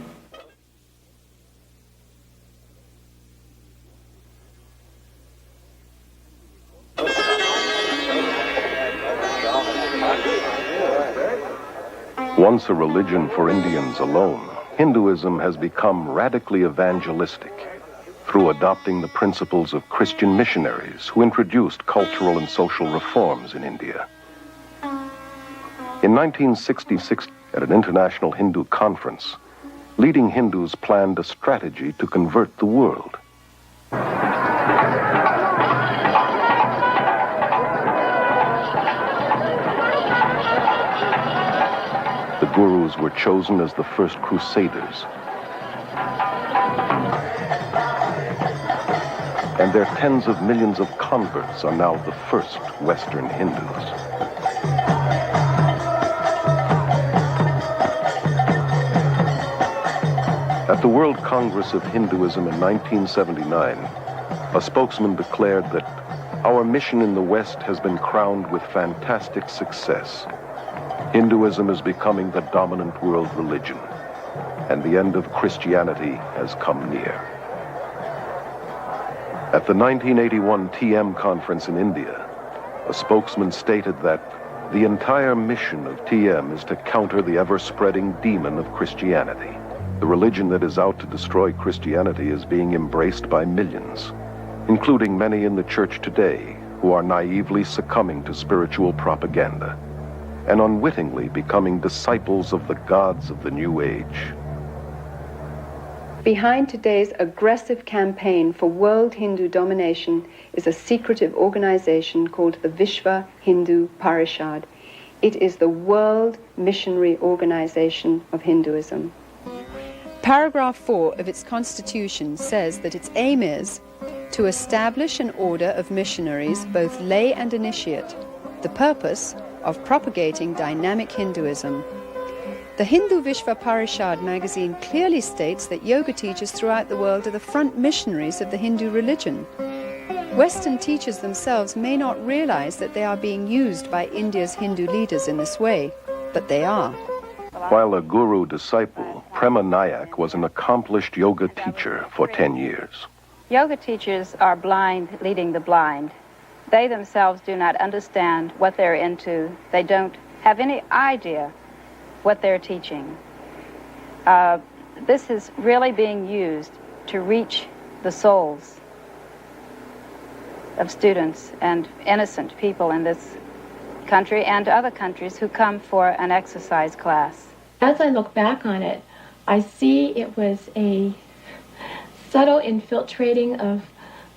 Once a religion for Indians alone, Hinduism has become radically evangelistic through adopting the principles of Christian missionaries who introduced cultural and social reforms in India. In 1966, at an international Hindu conference, leading Hindus planned a strategy to convert the world. The gurus were chosen as the first crusaders, and their tens of millions of converts are now the first Western Hindus. At the World Congress of Hinduism in 1979, a spokesman declared that our mission in the West has been crowned with fantastic success. Hinduism is becoming the dominant world religion, and the end of Christianity has come near. At the 1981 TM conference in India, a spokesman stated that the entire mission of TM is to counter the ever-spreading demon of Christianity. The religion that is out to destroy Christianity is being embraced by millions, including many in the church today who are naively succumbing to spiritual propaganda and unwittingly becoming disciples of the gods of the New Age. Behind today's aggressive campaign for world Hindu domination is a secretive organization called the Vishva Hindu Parishad. It is the world missionary organization of Hinduism. Paragraph 4 of its constitution says that its aim is to establish an order of missionaries, both lay and initiate, the purpose of propagating dynamic Hinduism. The Hindu Vishva Parishad magazine clearly states that yoga teachers throughout the world are the front missionaries of the Hindu religion. Western teachers themselves may not realize that they are being used by India's Hindu leaders in this way. but they are. While a guru disciple, Prema Nayak was an accomplished yoga teacher for 10 years. Yoga teachers are blind leading the blind. They themselves do not understand what they're into. They don't have any idea what they're teaching. This is really being used to reach the souls of students and innocent people in this country and other countries who come for an exercise class. As I look back on it, I see it was a subtle infiltrating of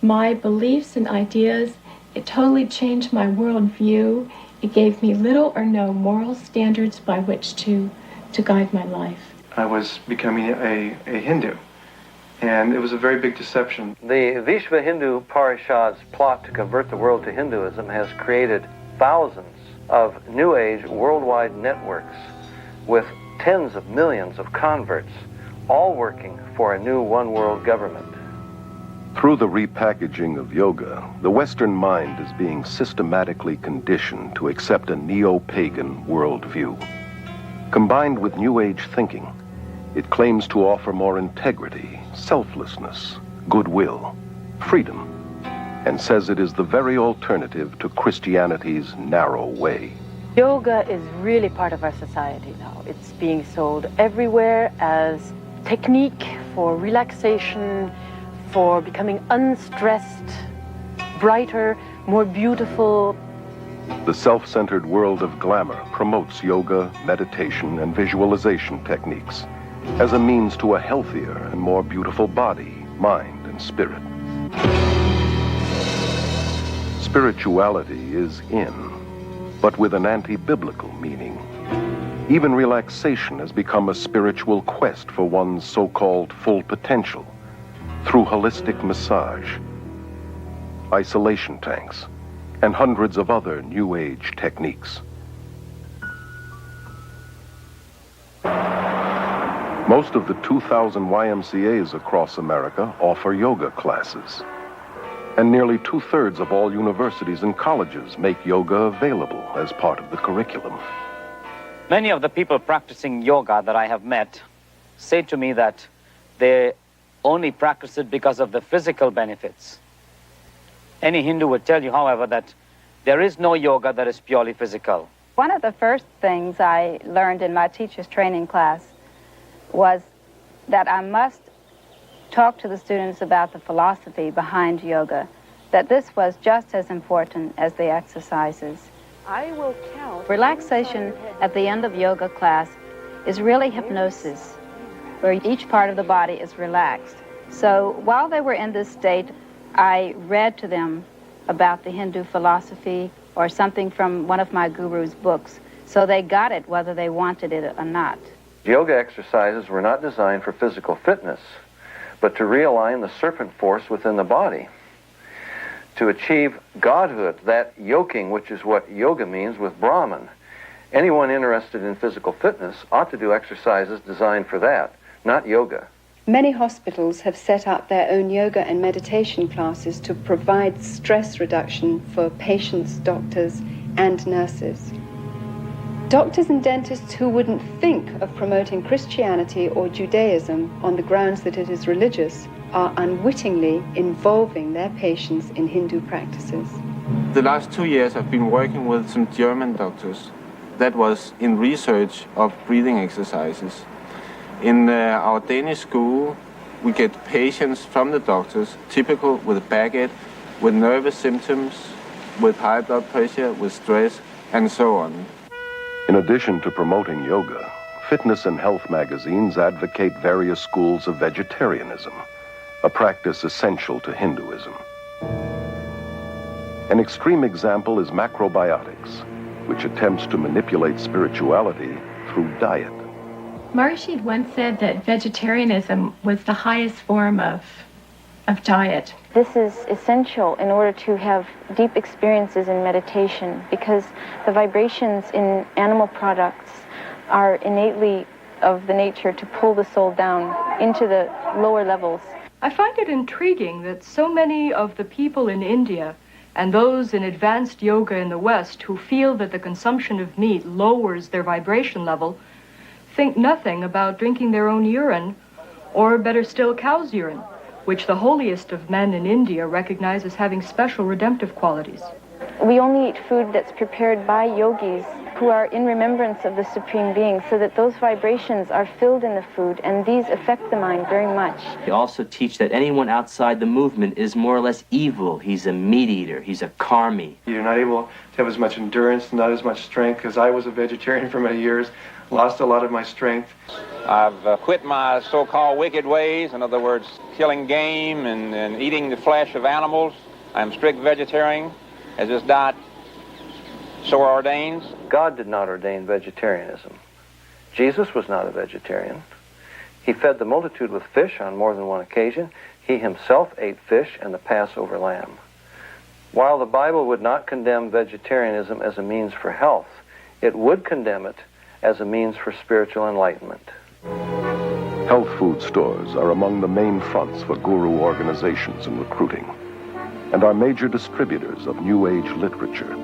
my beliefs and ideas. It totally changed my worldview. It gave me little or no moral standards by which to guide my life. I was becoming a Hindu, and it was a very big deception. The Vishva Hindu Parishad's plot to convert the world to Hinduism has created thousands of New Age worldwide networks with tens of millions of converts, all working for a new one-world government. Through the repackaging of yoga, the Western mind is being systematically conditioned to accept a neo-pagan worldview. Combined with New Age thinking, it claims to offer more integrity, selflessness, goodwill, freedom, and says it is the very alternative to Christianity's narrow way. Yoga is really part of our society now. It's being sold everywhere as technique for relaxation, for becoming unstressed, brighter, more beautiful. The self-centered world of glamour promotes yoga, meditation, and visualization techniques as a means to a healthier and more beautiful body, mind, and spirit. Spirituality is in, but with an anti-biblical meaning. Even relaxation has become a spiritual quest for one's so-called full potential through holistic massage, isolation tanks, and hundreds of other New Age techniques. Most of the 2,000 YMCAs across America offer yoga classes. And nearly 2/3 of all universities and colleges make yoga available as part of the curriculum. Many of the people practicing yoga that I have met say to me that they only practice it because of the physical benefits. Any Hindu would tell you, however, that there is no yoga that is purely physical. One of the first things I learned in my teacher's training class was that I must talk to the students about the philosophy behind yoga, that this was just as important as the exercises. I will count. Relaxation at the end of yoga class is really hypnosis, where each part of the body is relaxed. So while they were in this state, I read to them about the Hindu philosophy or something from one of my guru's books, so they got it whether they wanted it or not. Yoga exercises were not designed for physical fitness, but to realign the serpent force within the body, to achieve godhood, that yoking, which is what yoga means, with Brahman. Anyone interested in physical fitness ought to do exercises designed for that, not yoga. Many hospitals have set up their own yoga and meditation classes to provide stress reduction for patients, doctors, and nurses. Doctors and dentists who wouldn't think of promoting Christianity or Judaism on the grounds that it is religious are unwittingly involving their patients in Hindu practices. The last 2 years I've been working with some German doctors that was in research of breathing exercises. In our Danish school, we get patients from the doctors, typical with backache, with nervous symptoms, with high blood pressure, with stress, and so on. In addition to promoting yoga, fitness and health magazines advocate various schools of vegetarianism, a practice essential to Hinduism. An extreme example is macrobiotics, which attempts to manipulate spirituality through diet. Maharishi once said that vegetarianism was the highest form of diet. This is essential in order to have deep experiences in meditation, because the vibrations in animal products are innately of the nature to pull the soul down into the lower levels. I find it intriguing that so many of the people in India And those in advanced yoga in the West who feel that the consumption of meat lowers their vibration level think nothing about drinking their own urine, or better still, cow's urine, which the holiest of men in India recognize as having special redemptive qualities. We only eat food that's prepared by yogis who are in remembrance of the Supreme Being, so that those vibrations are filled in the food, and these affect the mind very much. They also teach that anyone outside the movement is more or less evil. He's a meat eater. He's a karmi. You're not able to have as much endurance, not as much strength, because I was a vegetarian for many years, lost a lot of my strength. I've quit my so-called wicked ways, in other words, killing game and eating the flesh of animals. I'm a strict vegetarian, as this diet so ordains. God did not ordain vegetarianism. Jesus was not a vegetarian. He fed the multitude with fish on more than one occasion. He himself ate fish and the Passover lamb. While the Bible would not condemn vegetarianism as a means for health, it would condemn it as a means for spiritual enlightenment. Health food stores are among the main fronts for guru organizations and recruiting, and are major distributors of New Age literature.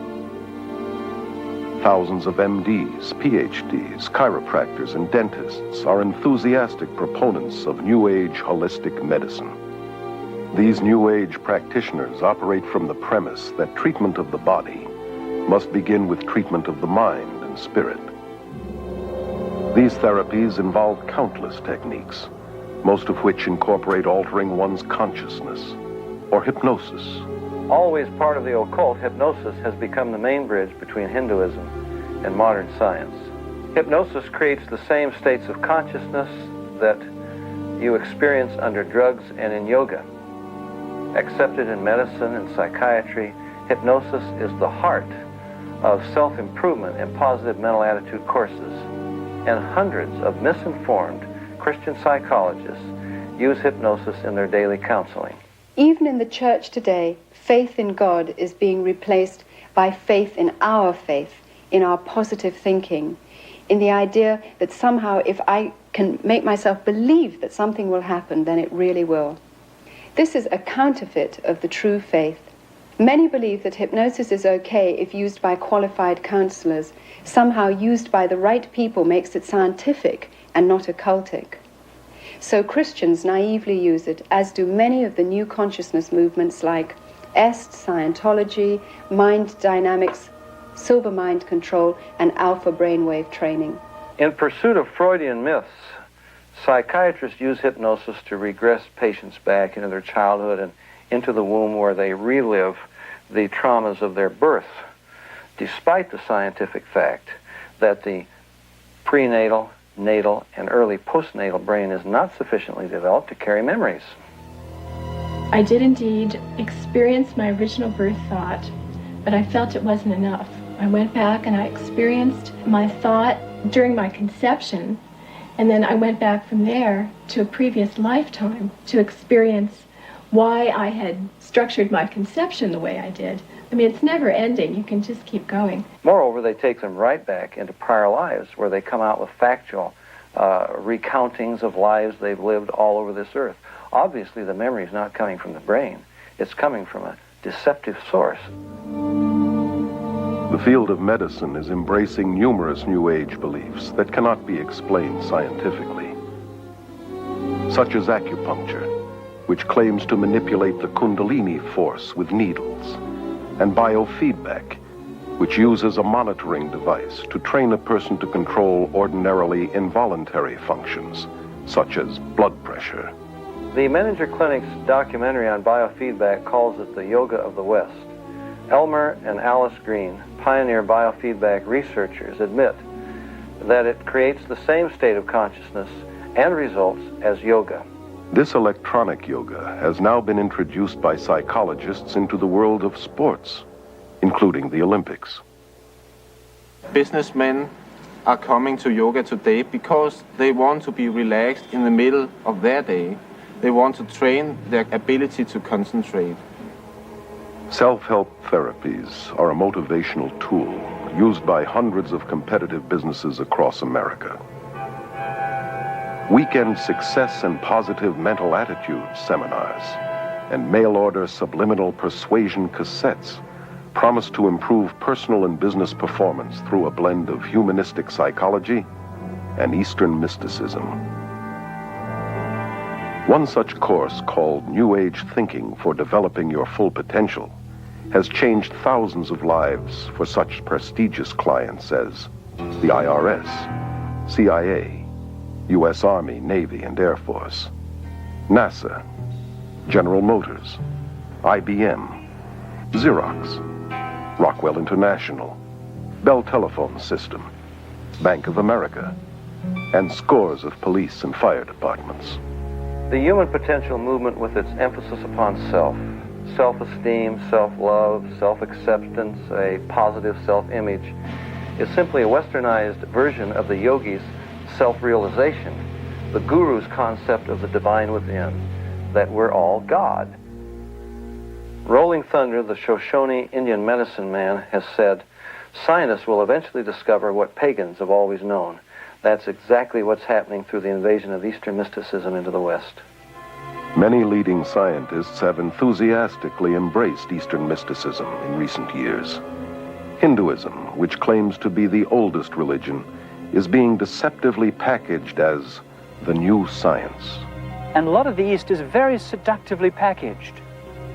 Thousands of MDs, PhDs, chiropractors, and dentists are enthusiastic proponents of New Age holistic medicine. These New Age practitioners operate from the premise that treatment of the body must begin with treatment of the mind and spirit. These therapies involve countless techniques, most of which incorporate altering one's consciousness or hypnosis. Always part of the occult, hypnosis has become the main bridge between Hinduism and modern science. Hypnosis creates the same states of consciousness that you experience under drugs and in yoga. Accepted in medicine and psychiatry, hypnosis is the heart of self-improvement and positive mental attitude courses. And hundreds of misinformed Christian psychologists use hypnosis in their daily counseling. Even in the church today, faith in God is being replaced by faith in our faith, in our positive thinking, in the idea that somehow if I can make myself believe that something will happen, then it really will. This is a counterfeit of the true faith. Many believe that hypnosis is okay if used by qualified counselors. Somehow used by the right people makes it scientific and not occultic. So Christians naively use it, as do many of the new consciousness movements like EST, Scientology, mind dynamics, silver mind control, and alpha brainwave training. In pursuit of Freudian myths, psychiatrists use hypnosis to regress patients back into their childhood and into the womb, where they relive the traumas of their birth, despite the scientific fact that the prenatal, natal, and early postnatal brain is not sufficiently developed to carry memories. I did indeed experience my original birth thought, but I felt it wasn't enough. I went back and I experienced my thought during my conception, and then I went back from there to a previous lifetime to experience why I had structured my conception the way I did. I mean, it's never ending. You can just keep going. Moreover, they take them right back into prior lives, where they come out with factual recountings of lives they've lived all over this earth. Obviously, the memory is not coming from the brain. It's coming from a deceptive source. The field of medicine is embracing numerous New Age beliefs that cannot be explained scientifically, such as acupuncture, which claims to manipulate the Kundalini force with needles, and biofeedback, which uses a monitoring device to train a person to control ordinarily involuntary functions, such as blood pressure. The Menninger Clinic's documentary on biofeedback calls it the yoga of the West. Elmer and Alice Green, pioneer biofeedback researchers, admit that it creates the same state of consciousness and results as yoga. This electronic yoga has now been introduced by psychologists into the world of sports, including the Olympics. Businessmen are coming to yoga today because they want to be relaxed in the middle of their day. They want to train their ability to concentrate. Self-help therapies are a motivational tool used by hundreds of competitive businesses across America. Weekend success and positive mental attitude seminars and mail-order subliminal persuasion cassettes promise to improve personal and business performance through a blend of humanistic psychology and Eastern mysticism. One such course, called New Age Thinking for Developing Your Full Potential, has changed thousands of lives for such prestigious clients as the IRS, CIA, U.S. Army, Navy, and Air Force, NASA, General Motors, IBM, Xerox, Rockwell International, Bell Telephone System, Bank of America, and scores of police and fire departments. The human potential movement, with its emphasis upon self, self-esteem, self-love, self-acceptance, a positive self-image, is simply a westernized version of the yogi's self-realization, the guru's concept of the divine within, that we're all God. Rolling Thunder, the Shoshone Indian medicine man, has said, scientists will eventually discover what pagans have always known. That's exactly what's happening through the invasion of Eastern mysticism into the West. Many leading scientists have enthusiastically embraced Eastern mysticism in recent years. Hinduism, which claims to be the oldest religion, is being deceptively packaged as the new science. And a lot of the East is very seductively packaged.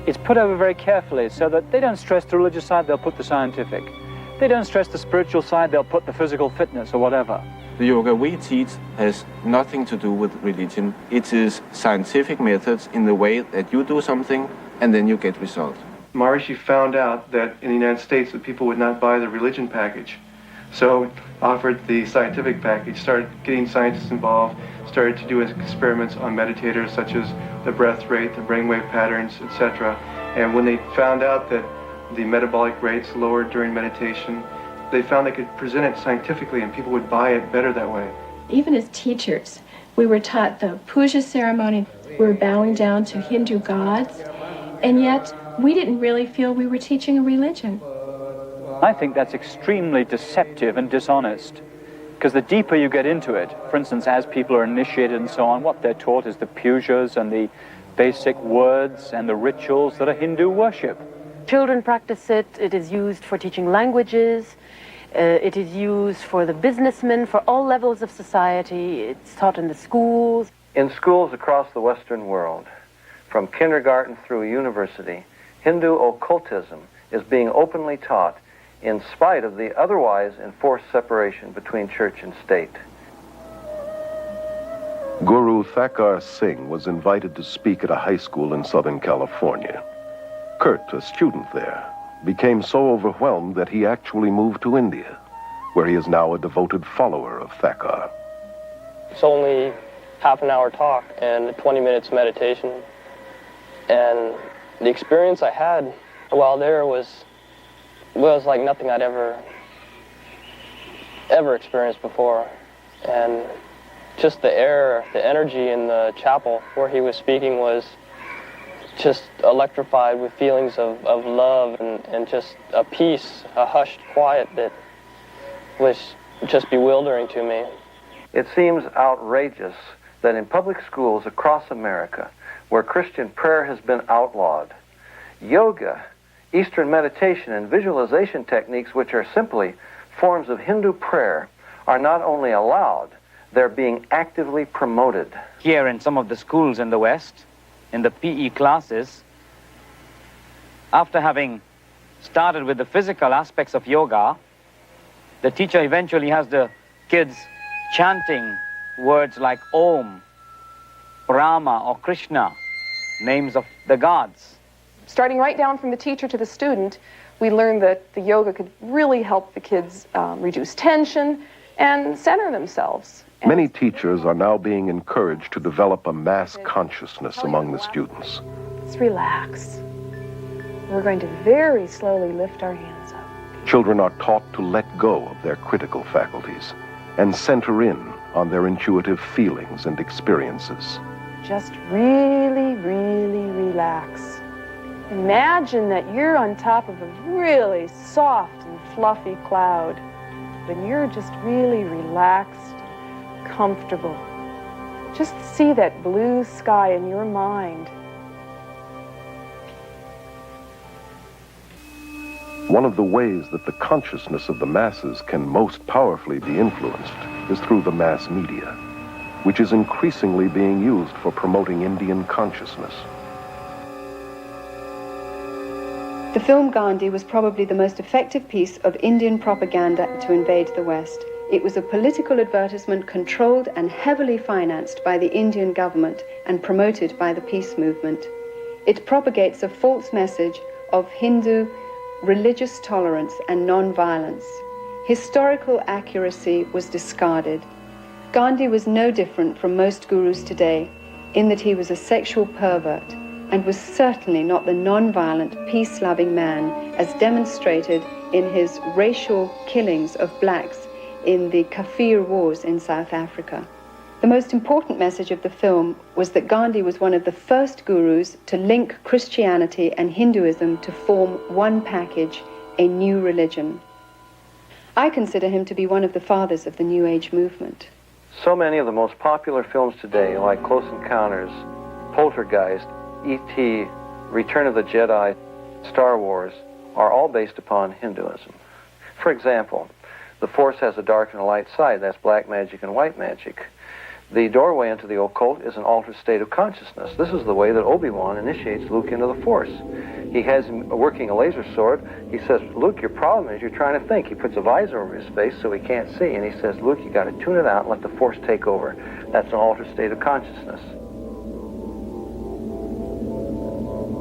It's put over very carefully so that they don't stress the religious side, they'll put the scientific. They don't stress the spiritual side, they'll put the physical fitness or whatever. The yoga we teach has nothing to do with religion. It is scientific methods in the way that you do something and then you get results. Maharishi found out that in the United States that people would not buy the religion package. So offered the scientific package, started getting scientists involved, started to do experiments on meditators such as the breath rate, the brainwave patterns, etc. And when they found out that the metabolic rates lowered during meditation, they found they could present it scientifically and people would buy it better that way. Even as teachers, we were taught the puja ceremony. We were bowing down to Hindu gods, and yet we didn't really feel we were teaching a religion. I think that's extremely deceptive and dishonest, because the deeper you get into it, for instance, as people are initiated and so on, what they're taught is the pujas and the basic words and the rituals that are Hindu worship. Children practice it. It is used for teaching languages. It is used for the businessmen, for all levels of society. It's taught in the schools. In schools across the Western world, from kindergarten through university, Hindu occultism is being openly taught in spite of the otherwise enforced separation between church and state. Guru Thakkar Singh was invited to speak at a high school in Southern California. Kurt, a student there, became so overwhelmed that he actually moved to India, where he is now a devoted follower of Thakkar. It's only half an hour talk and 20 minutes meditation. And the experience I had while there was like nothing I'd ever experienced before. And just the air, the energy in the chapel where he was speaking was just electrified with feelings of love and just a peace, a hushed quiet that was just bewildering to me. It seems outrageous that in public schools across America, where Christian prayer has been outlawed, yoga, Eastern meditation, and visualization techniques, which are simply forms of Hindu prayer, are not only allowed, they're being actively promoted. Here in some of the schools in the West, in the PE classes, after having started with the physical aspects of yoga, the teacher eventually has the kids chanting words like Om, Rama, or Krishna, names of the gods. Starting right down from the teacher to the student, we learned that the yoga could really help the kids reduce tension and center themselves. Many teachers are now being encouraged to develop a mass consciousness among the students. Let's relax. We're going to very slowly lift our hands up. Children are taught to let go of their critical faculties and center in on their intuitive feelings and experiences. Just really, really relax. Imagine that you're on top of a really soft and fluffy cloud, and you're just really relaxed, comfortable. Just see that blue sky in your mind. One of the ways that the consciousness of the masses can most powerfully be influenced is through the mass media, which is increasingly being used for promoting Indian consciousness. The film Gandhi was probably the most effective piece of Indian propaganda to invade the West. It was a political advertisement controlled and heavily financed by the Indian government and promoted by the peace movement. It propagates a false message of Hindu religious tolerance and non-violence. Historical accuracy was discarded. Gandhi was no different from most gurus today in that he was a sexual pervert and was certainly not the non-violent, peace-loving man as demonstrated in his racial killings of blacks in the Kafir Wars in South Africa. The most important message of the film was that Gandhi was one of the first gurus to link Christianity and Hinduism to form one package, a new religion. I consider him to be one of the fathers of the New Age movement. So many of the most popular films today, like Close Encounters, Poltergeist, E.T., Return of the Jedi, Star Wars, are all based upon Hinduism. For example, the Force has a dark and a light side. That's black magic and white magic. The doorway into the occult is an altered state of consciousness. This is the way that Obi-Wan initiates Luke into the Force. He has him working a laser sword. He says, Luke, your problem is you're trying to think. He puts a visor over his face so he can't see. And he says, Luke, you got to tune it out and let the Force take over. That's an altered state of consciousness.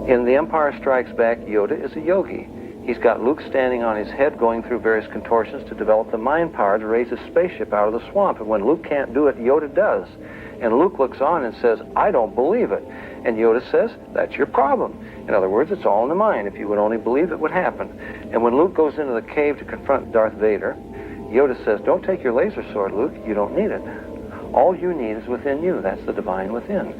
In The Empire Strikes Back, Yoda is a yogi. He's got Luke standing on his head going through various contortions to develop the mind power to raise his spaceship out of the swamp. And when Luke can't do it, Yoda does. And Luke looks on and says, I don't believe it. And Yoda says, that's your problem. In other words, it's all in the mind. If you would only believe it would happen. And when Luke goes into the cave to confront Darth Vader, Yoda says, don't take your laser sword, Luke. You don't need it. All you need is within you. That's the divine within.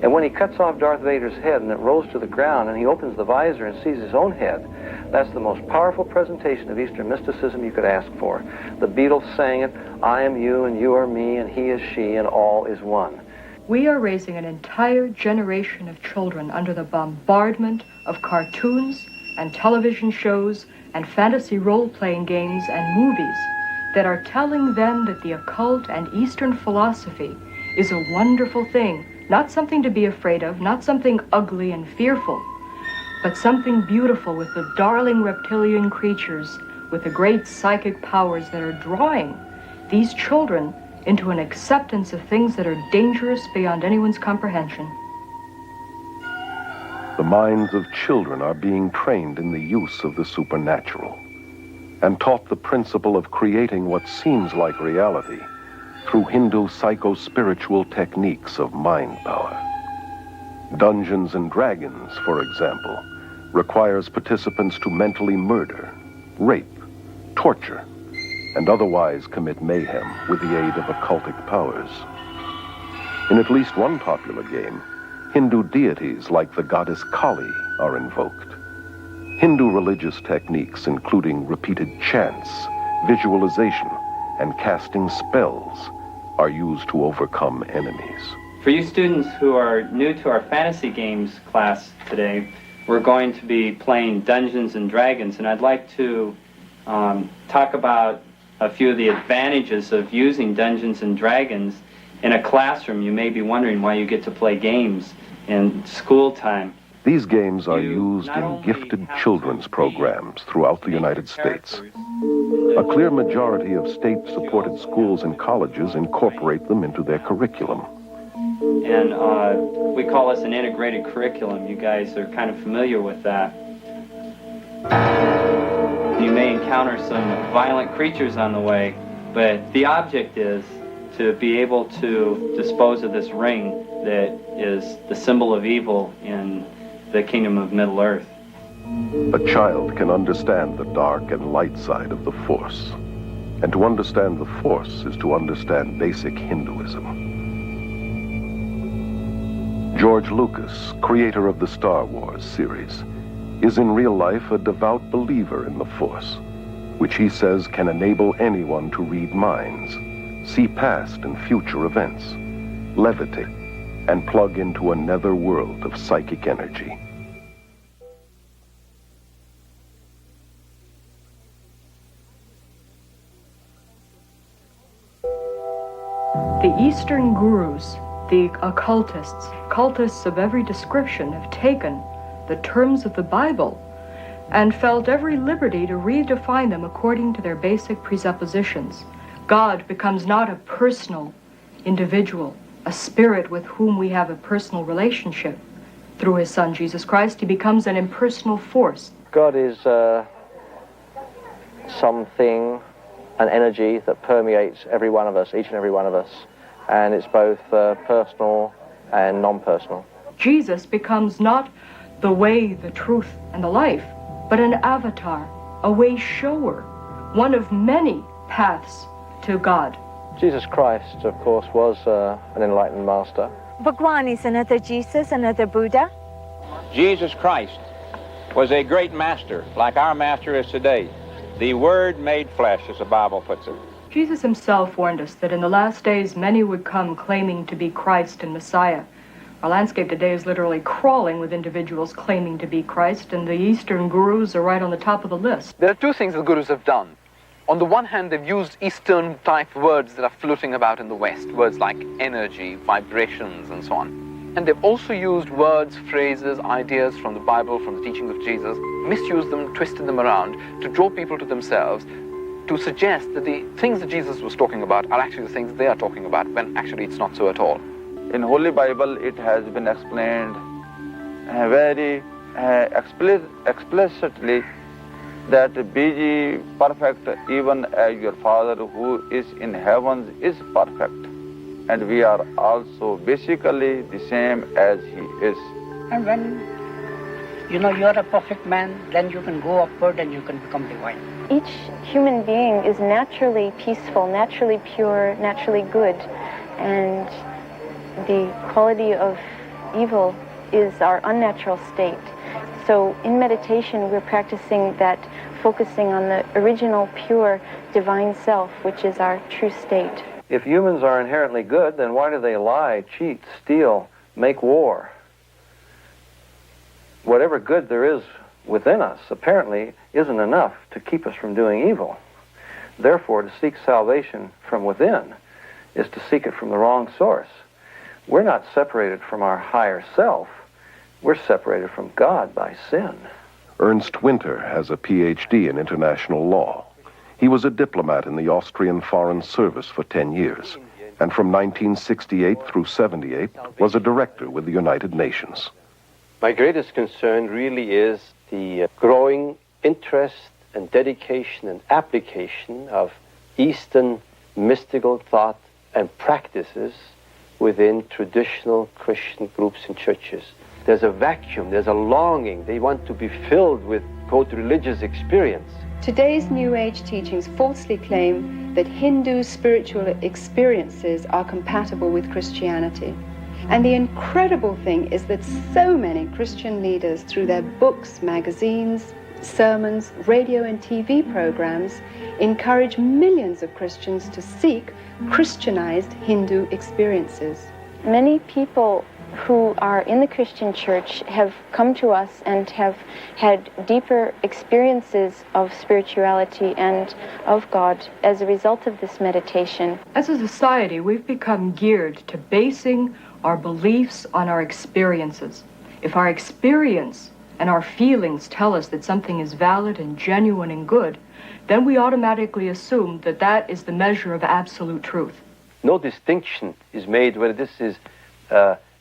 And when he cuts off Darth Vader's head and it rolls to the ground and he opens the visor and sees his own head, that's the most powerful presentation of Eastern mysticism you could ask for. The Beatles sang it, I am you and you are me and he is she and all is one. We are raising an entire generation of children under the bombardment of cartoons and television shows and fantasy role-playing games and movies that are telling them that the occult and Eastern philosophy is a wonderful thing, not something to be afraid of, not something ugly and fearful, but something beautiful with the darling reptilian creatures with the great psychic powers that are drawing these children into an acceptance of things that are dangerous beyond anyone's comprehension. The minds of children are being trained in the use of the supernatural and taught the principle of creating what seems like reality through Hindu psycho-spiritual techniques of mind power. Dungeons and Dragons, for example, requires participants to mentally murder, rape, torture, and otherwise commit mayhem with the aid of occultic powers. In at least one popular game, Hindu deities like the goddess Kali are invoked. Hindu religious techniques, including repeated chants, visualization, and casting spells, are used to overcome enemies. For you students who are new to our fantasy games class today, we're going to be playing Dungeons and Dragons, and I'd like to talk about a few of the advantages of using Dungeons and Dragons in a classroom. You may be wondering why you get to play games in school time. These games are used in gifted children's programs throughout the United States. A clear majority of state-supported schools and colleges incorporate them into their curriculum. And we call this an integrated curriculum. You guys are kind of familiar with that. You may encounter some violent creatures on the way, but the object is to be able to dispose of this ring that is the symbol of evil in the kingdom of Middle Earth. A child can understand the dark and light side of the Force. And to understand the Force is to understand basic Hinduism. George Lucas, creator of the Star Wars series, is in real life a devout believer in the Force, which he says can enable anyone to read minds, see past and future events, levitate, and plug into a nether world of psychic energy. Eastern gurus, the cultists of every description, have taken the terms of the Bible and felt every liberty to redefine them according to their basic presuppositions. God becomes not a personal individual, a spirit with whom we have a personal relationship. Through his Son, Jesus Christ, he becomes an impersonal force. God is something, an energy that permeates every one of us, each and every one of us. And it's both personal and non-personal. Jesus becomes not the way, the truth, and the life, but an avatar, a way shower, one of many paths to God. Jesus Christ, of course, was an enlightened master. Bhagwan is another Jesus, another Buddha. Jesus Christ was a great master, like our master is today. The Word made flesh, as the Bible puts it. Jesus himself warned us that in the last days many would come claiming to be Christ and Messiah. Our landscape today is literally crawling with individuals claiming to be Christ, and the Eastern gurus are right on the top of the list. There are two things the gurus have done. On the one hand, they've used Eastern-type words that are floating about in the West, words like energy, vibrations, and so on. And they've also used words, phrases, ideas from the Bible, from the teachings of Jesus, misused them, twisted them around to draw people to themselves, to suggest that the things that Jesus was talking about are actually the things they are talking about, when actually it's not so at all. In Holy Bible, it has been explained very explicitly that be ye perfect even as your Father who is in heavens is perfect. And we are also basically the same as he is. And when you're a perfect man, then you can go upward and you can become divine. Each human being is naturally peaceful, naturally pure, naturally good, and the quality of evil is our unnatural state. So in meditation, we're practicing that, focusing on the original, pure, divine self, which is our true state. If humans are inherently good, then why do they lie, cheat, steal, make war? Whatever good there is within us apparently isn't enough to keep us from doing evil. Therefore, to seek salvation from within is to seek it from the wrong source. We're not separated from our higher self. We're separated from God by sin. Ernst Winter has a PhD in international law. He was a diplomat in the Austrian Foreign Service for 10 years, and from 1968 through 78 was a director with the United Nations. My greatest concern really is the growing interest and dedication and application of Eastern mystical thought and practices within traditional Christian groups and churches. There's a vacuum, there's a longing. They want to be filled with, quote, religious experience. Today's New Age teachings falsely claim that Hindu spiritual experiences are compatible with Christianity. And the incredible thing is that so many Christian leaders, through their books, magazines, sermons, radio and TV programs, encourage millions of Christians to seek Christianized Hindu experiences. Many people who are in the Christian church have come to us and have had deeper experiences of spirituality and of God as a result of this meditation. As a society, we've become geared to basing our beliefs on our experiences. If our experience and our feelings tell us that something is valid and genuine and good, then we automatically assume that that is the measure of absolute truth. No distinction is made whether this is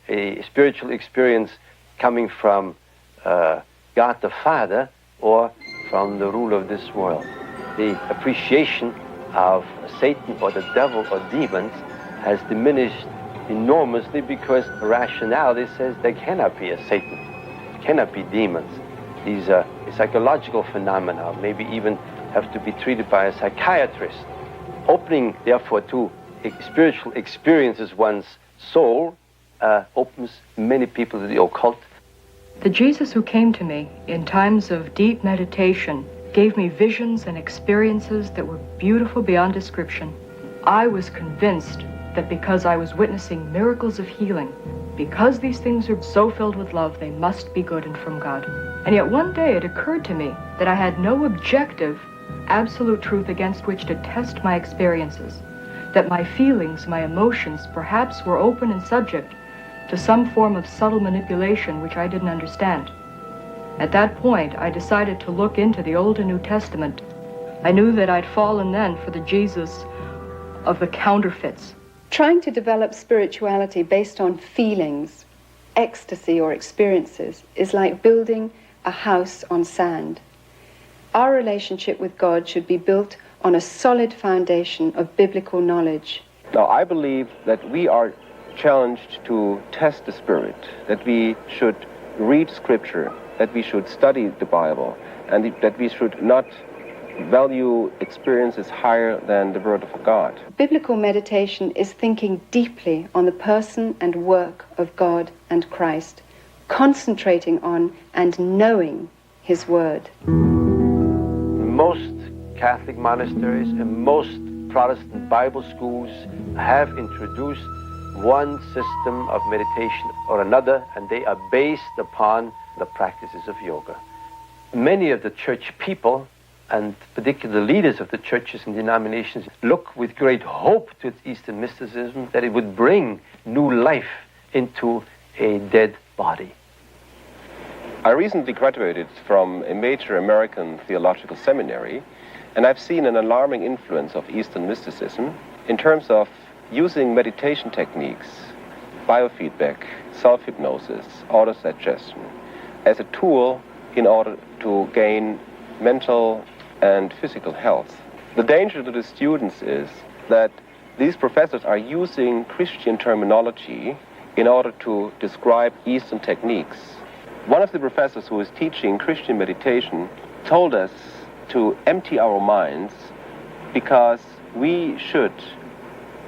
a spiritual experience coming from God the Father or from the rule of this world. The appreciation of Satan or the devil or demons has diminished enormously because rationality says there cannot be a Satan, cannot be demons. These are psychological phenomena, maybe even have to be treated by a psychiatrist. Opening, therefore, to spiritual experiences one's soul opens many people to the occult. The Jesus who came to me in times of deep meditation gave me visions and experiences that were beautiful beyond description. I was convinced that because I was witnessing miracles of healing, because these things are so filled with love, they must be good and from God. And yet one day it occurred to me that I had no objective, absolute truth against which to test my experiences. that my feelings, my emotions, perhaps were open and subject to some form of subtle manipulation which I didn't understand. At that point, I decided to look into the Old and New Testament. I knew that I'd fallen then for the Jesus of the counterfeits. Trying to develop spirituality based on feelings, ecstasy, or experiences is like building a house on sand. Our relationship with God should be built on a solid foundation of biblical knowledge. Now, I believe that we are challenged to test the Spirit, that we should read Scripture, that we should study the Bible, and that we should not value experiences higher than the Word of God. Biblical meditation is thinking deeply on the person and work of God and Christ, concentrating on and knowing His Word. Most Catholic monasteries and most Protestant Bible schools have introduced one system of meditation or another, and they are based upon the practices of yoga. Many of the church people, and particularly the leaders of the churches and denominations, look with great hope to Eastern mysticism that it would bring new life into a dead body. I recently graduated from a major American theological seminary, and I've seen an alarming influence of Eastern mysticism in terms of using meditation techniques, biofeedback, self-hypnosis, autosuggestion, as a tool in order to gain mental and physical health. The danger to the students is that these professors are using Christian terminology in order to describe Eastern techniques. One of the professors who is teaching Christian meditation told us to empty our minds because we should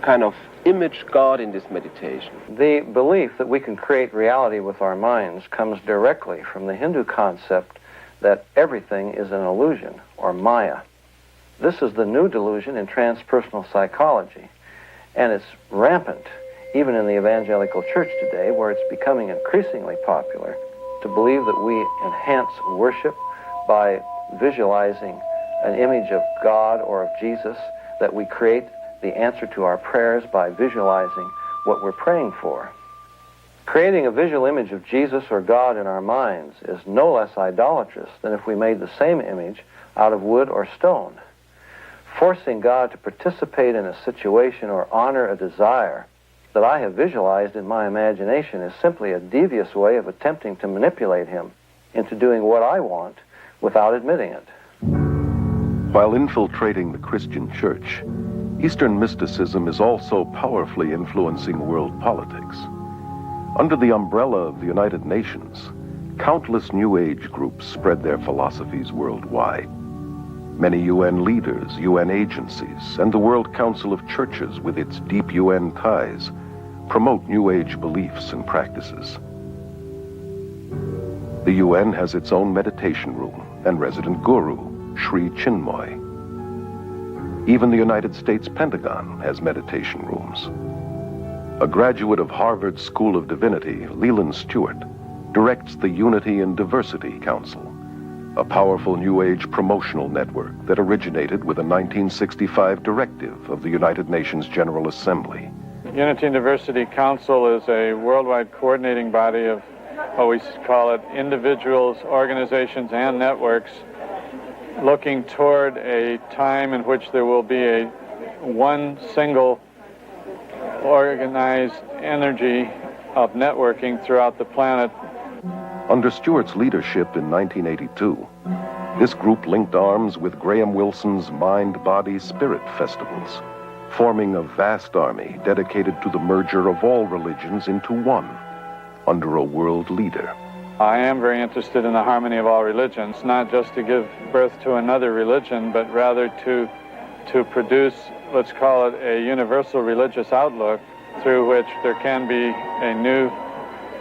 kind of image God in this meditation. The belief that we can create reality with our minds comes directly from the Hindu concept that everything is an illusion, or Maya. This is the new delusion in transpersonal psychology, and it's rampant even in the evangelical church today, where it's becoming increasingly popular to believe that we enhance worship by visualizing an image of God or of Jesus, that we create the answer to our prayers by visualizing what we're praying for. Creating a visual image of Jesus or God in our minds is no less idolatrous than if we made the same image out of wood or stone. Forcing God to participate in a situation or honor a desire that I have visualized in my imagination is simply a devious way of attempting to manipulate Him into doing what I want without admitting it. While infiltrating the Christian church, Eastern mysticism is also powerfully influencing world politics. Under the umbrella of the United Nations, countless New Age groups spread their philosophies worldwide. Many UN leaders, UN agencies, and the World Council of Churches with its deep UN ties promote New Age beliefs and practices. The UN has its own meditation room and resident guru, Sri Chinmoy. Even the United States Pentagon has meditation rooms. A graduate of Harvard School of Divinity, Leland Stewart, directs the Unity and Diversity Council, a powerful New Age promotional network that originated with a 1965 directive of the United Nations General Assembly. Unity and Diversity Council is a worldwide coordinating body of what we call it individuals, organizations, and networks looking toward a time in which there will be one single organized energy of networking throughout the planet. Under Stewart's leadership in 1982, this group linked arms with Graham Wilson's Mind, Body, Spirit festivals, forming a vast army dedicated to the merger of all religions into one, under a world leader. I am very interested in the harmony of all religions, not just to give birth to another religion, but rather to produce, let's call it, a universal religious outlook through which there can be a new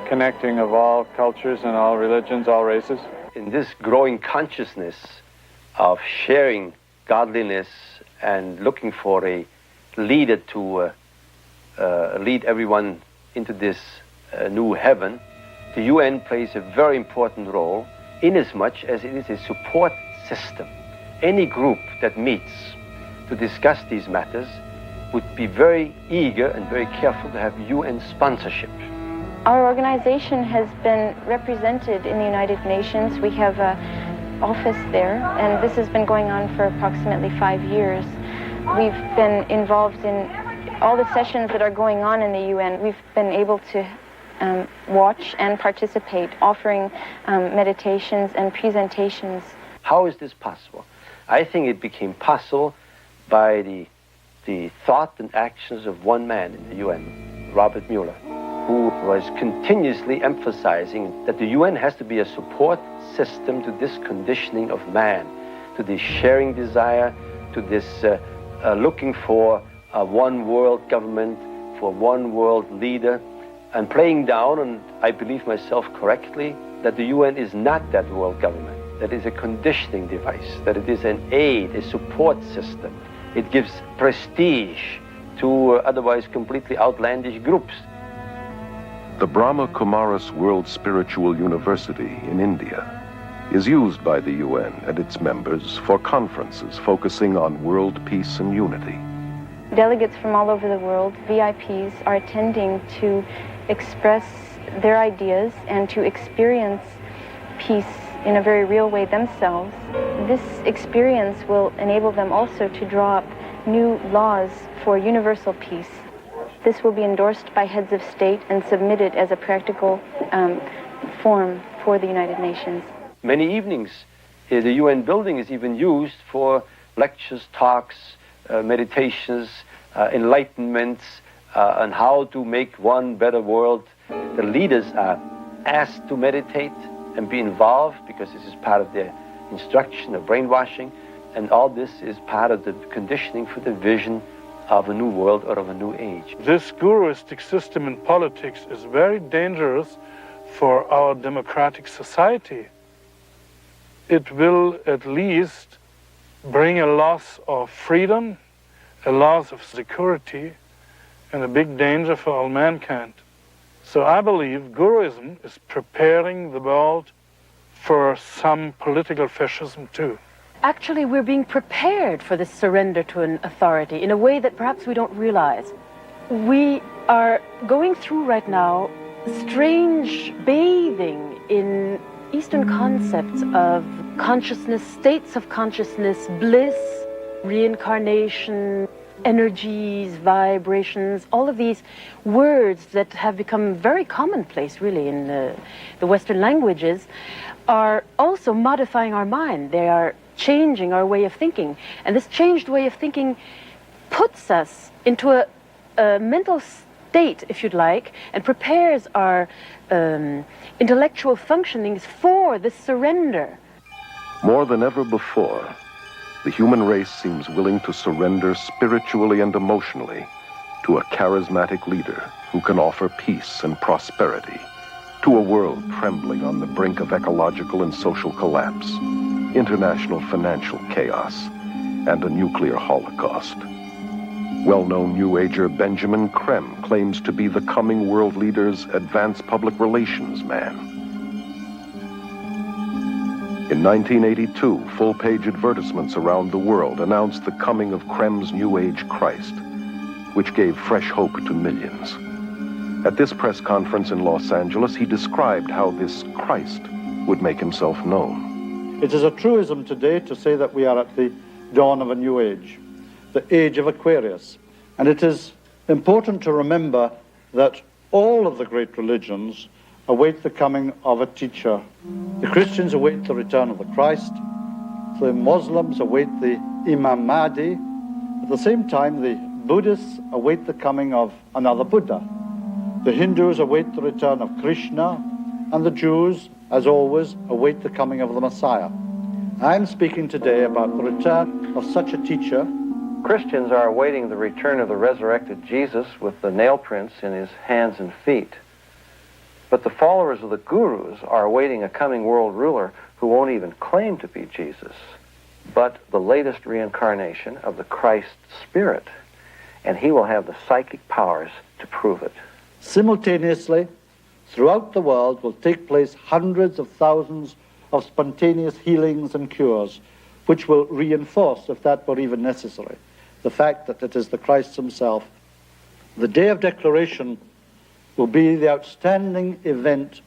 connecting of all cultures and all religions, all races. In this growing consciousness of sharing godliness and looking for a leader to lead everyone into this new heaven, the UN plays a very important role inasmuch as it is a support system. Any group that meets to discuss these matters would be very eager and very careful to have UN sponsorship. Our organization has been represented in the United Nations. We have an office there, and this has been going on for approximately 5 years. We've been involved in all the sessions that are going on in the UN. We've been able to watch and participate, offering meditations and presentations. How is this possible? I think it became possible by the thought and actions of one man in the UN, Robert Mueller, who was continuously emphasizing that the UN has to be a support system to this conditioning of man, to this sharing desire, to this looking for a one world government, for one world leader, and playing down, and I believe myself correctly, that the UN is not that world government, that it is a conditioning device, that it is an aid, a support system. It gives prestige to otherwise completely outlandish groups. The Brahma Kumaris World Spiritual University in India is used by the UN and its members for conferences focusing on world peace and unity. Delegates from all over the world, VIPs, are attending to express their ideas and to experience peace in a very real way themselves. This experience will enable them also to draw up new laws for universal peace. This will be endorsed by heads of state and submitted as a practical form for the United Nations. Many evenings, the UN building is even used for lectures, talks, meditations, enlightenments, on how to make one better world. The leaders are asked to meditate and be involved because this is part of their instruction, of brainwashing, and all this is part of the conditioning for the vision of a new world or of a new age. This guruistic system in politics is very dangerous for our democratic society. It will at least bring a loss of freedom, a loss of security, and a big danger for all mankind. So I believe Guruism is preparing the world for some political fascism too. Actually, we're being prepared for this surrender to an authority in a way that perhaps we don't realize. We are going through right now strange bathing in Eastern concepts of consciousness, states of consciousness, bliss, reincarnation, energies, vibrations, all of these words that have become very commonplace, really, in the Western languages, are also modifying our mind. They are changing our way of thinking. And this changed way of thinking puts us into a mental state, if you'd like, and prepares our intellectual functionings for this surrender. More than ever before, the human race seems willing to surrender spiritually and emotionally to a charismatic leader who can offer peace and prosperity to a world trembling on the brink of ecological and social collapse, international financial chaos, and a nuclear holocaust. Well-known New Ager Benjamin Creme claims to be the coming world leader's advanced public relations man. In 1982, full-page advertisements around the world announced the coming of Creme's New Age Christ, which gave fresh hope to millions. At this press conference in Los Angeles, he described how this Christ would make himself known. It is a truism today to say that we are at the dawn of a new age, the age of Aquarius. And it is important to remember that all of the great religions await the coming of a teacher. The Christians await the return of the Christ. The Muslims await the Imam Mahdi. At the same time, the Buddhists await the coming of another Buddha. The Hindus await the return of Krishna, and the Jews, as always, await the coming of the Messiah. I'm speaking today about the return of such a teacher. Christians are awaiting the return of the resurrected Jesus with the nail prints in his hands and feet. But the followers of the gurus are awaiting a coming world ruler who won't even claim to be Jesus, but the latest reincarnation of the Christ Spirit, and he will have the psychic powers to prove it. Simultaneously, throughout the world will take place hundreds of thousands of spontaneous healings and cures, which will reinforce, if that were even necessary, the fact that it is the Christ himself. The day of declaration will be the outstanding event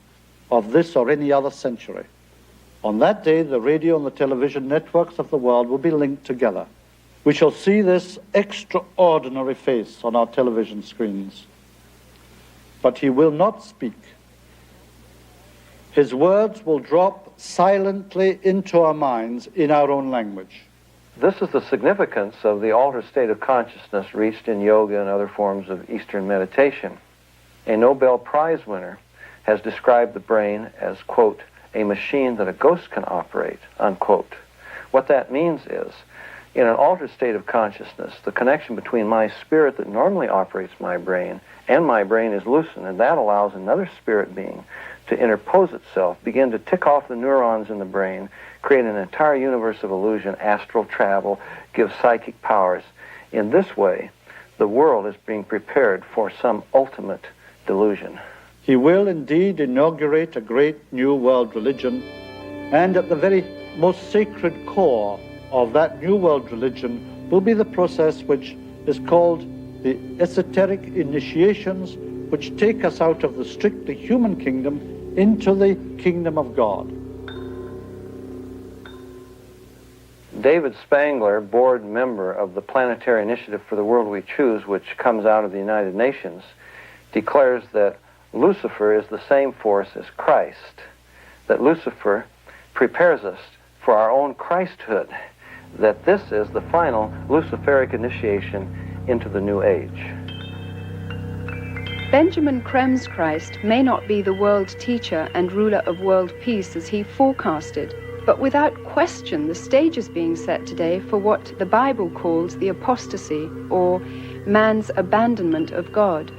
of this or any other century. On that day, the radio and the television networks of the world will be linked together. We shall see this extraordinary face on our television screens. But he will not speak. His words will drop silently into our minds in our own language. This is the significance of the altered state of consciousness reached in yoga and other forms of Eastern meditation. A Nobel Prize winner has described the brain as, quote, a machine that a ghost can operate, unquote. What that means is, in an altered state of consciousness, the connection between my spirit that normally operates my brain and my brain is loosened, and that allows another spirit being to interpose itself, begin to tick off the neurons in the brain, create an entire universe of illusion, astral travel, give psychic powers. In this way, the world is being prepared for some ultimate delusion. He will indeed inaugurate a great new world religion, and at the very most sacred core of that new world religion will be the process which is called the esoteric initiations, which take us out of the strictly human kingdom into the kingdom of God. David Spangler, board member of the Planetary Initiative for the World We Choose, which comes out of the United Nations, declares that Lucifer is the same force as Christ, that Lucifer prepares us for our own Christhood, that this is the final Luciferic initiation into the New Age. Benjamin Krem's Christ may not be the world teacher and ruler of world peace as he forecasted, but without question the stage is being set today for what the Bible calls the apostasy, or man's abandonment of God.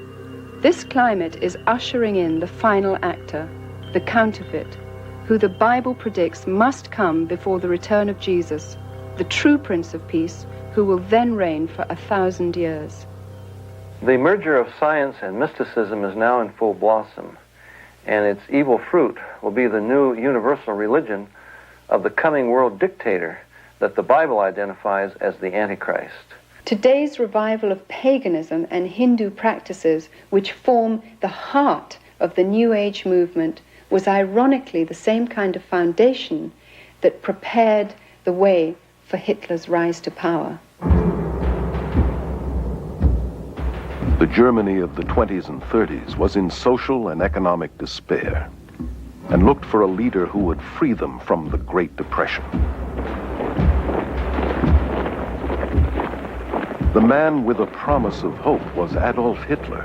This climate is ushering in the final actor, the counterfeit, who the Bible predicts must come before the return of Jesus, the true Prince of Peace, who will then reign for 1,000 years. The merger of science and mysticism is now in full blossom, and its evil fruit will be the new universal religion of the coming world dictator that the Bible identifies as the Antichrist. Today's revival of paganism and Hindu practices, which form the heart of the New Age movement, was ironically the same kind of foundation that prepared the way for Hitler's rise to power. The Germany of the 20s and 30s was in social and economic despair and looked for a leader who would free them from the Great Depression. The man with a promise of hope was Adolf Hitler,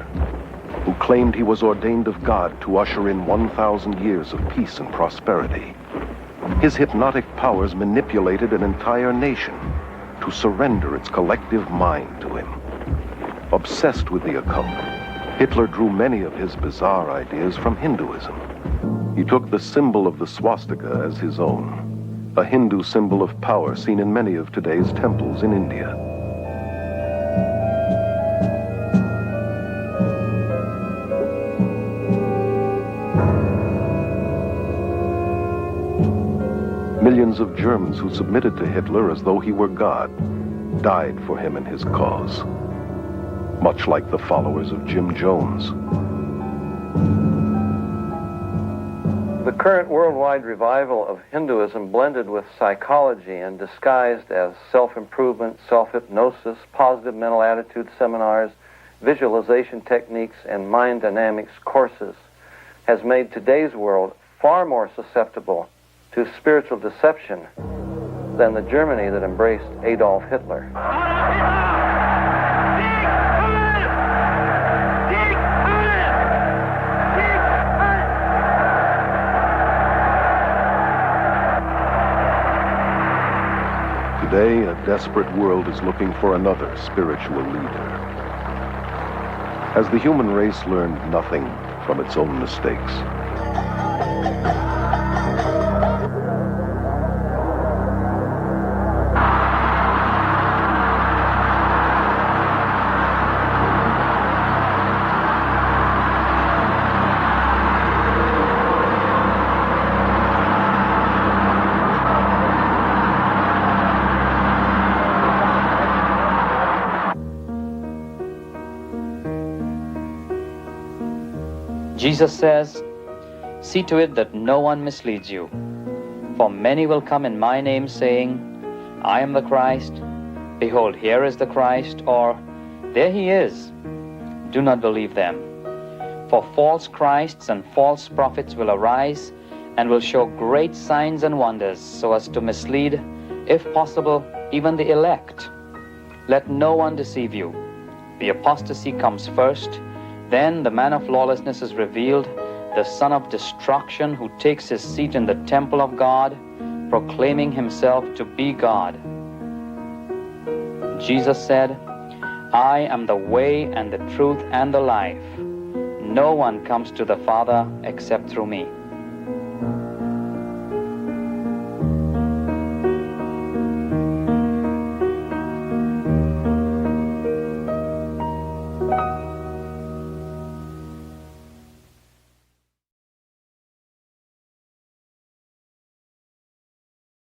who claimed he was ordained of God to usher in 1,000 years of peace and prosperity. His hypnotic powers manipulated an entire nation to surrender its collective mind to him. Obsessed with the occult, Hitler drew many of his bizarre ideas from Hinduism. He took the symbol of the swastika as his own, a Hindu symbol of power seen in many of today's temples in India. Millions of Germans who submitted to Hitler as though he were God died for him and his cause, much like the followers of Jim Jones. The current worldwide revival of Hinduism, blended with psychology and disguised as self-improvement, self-hypnosis, positive mental attitude seminars, visualization techniques, and mind dynamics courses, has made today's world far more susceptible to spiritual deception than the Germany that embraced Adolf Hitler. Today, a desperate world is looking for another spiritual leader. Has the human race learned nothing from its own mistakes? Jesus says, "See to it that no one misleads you. For many will come in my name, saying, 'I am the Christ,' 'Behold, here is the Christ,' or 'There he is.' Do not believe them. For false Christs and false prophets will arise and will show great signs and wonders, so as to mislead, if possible, even the elect. Let no one deceive you. The apostasy comes first, then the man of lawlessness is revealed, the son of destruction, who takes his seat in the temple of God, proclaiming himself to be God." Jesus said, "I am the way and the truth and the life. No one comes to the Father except through me."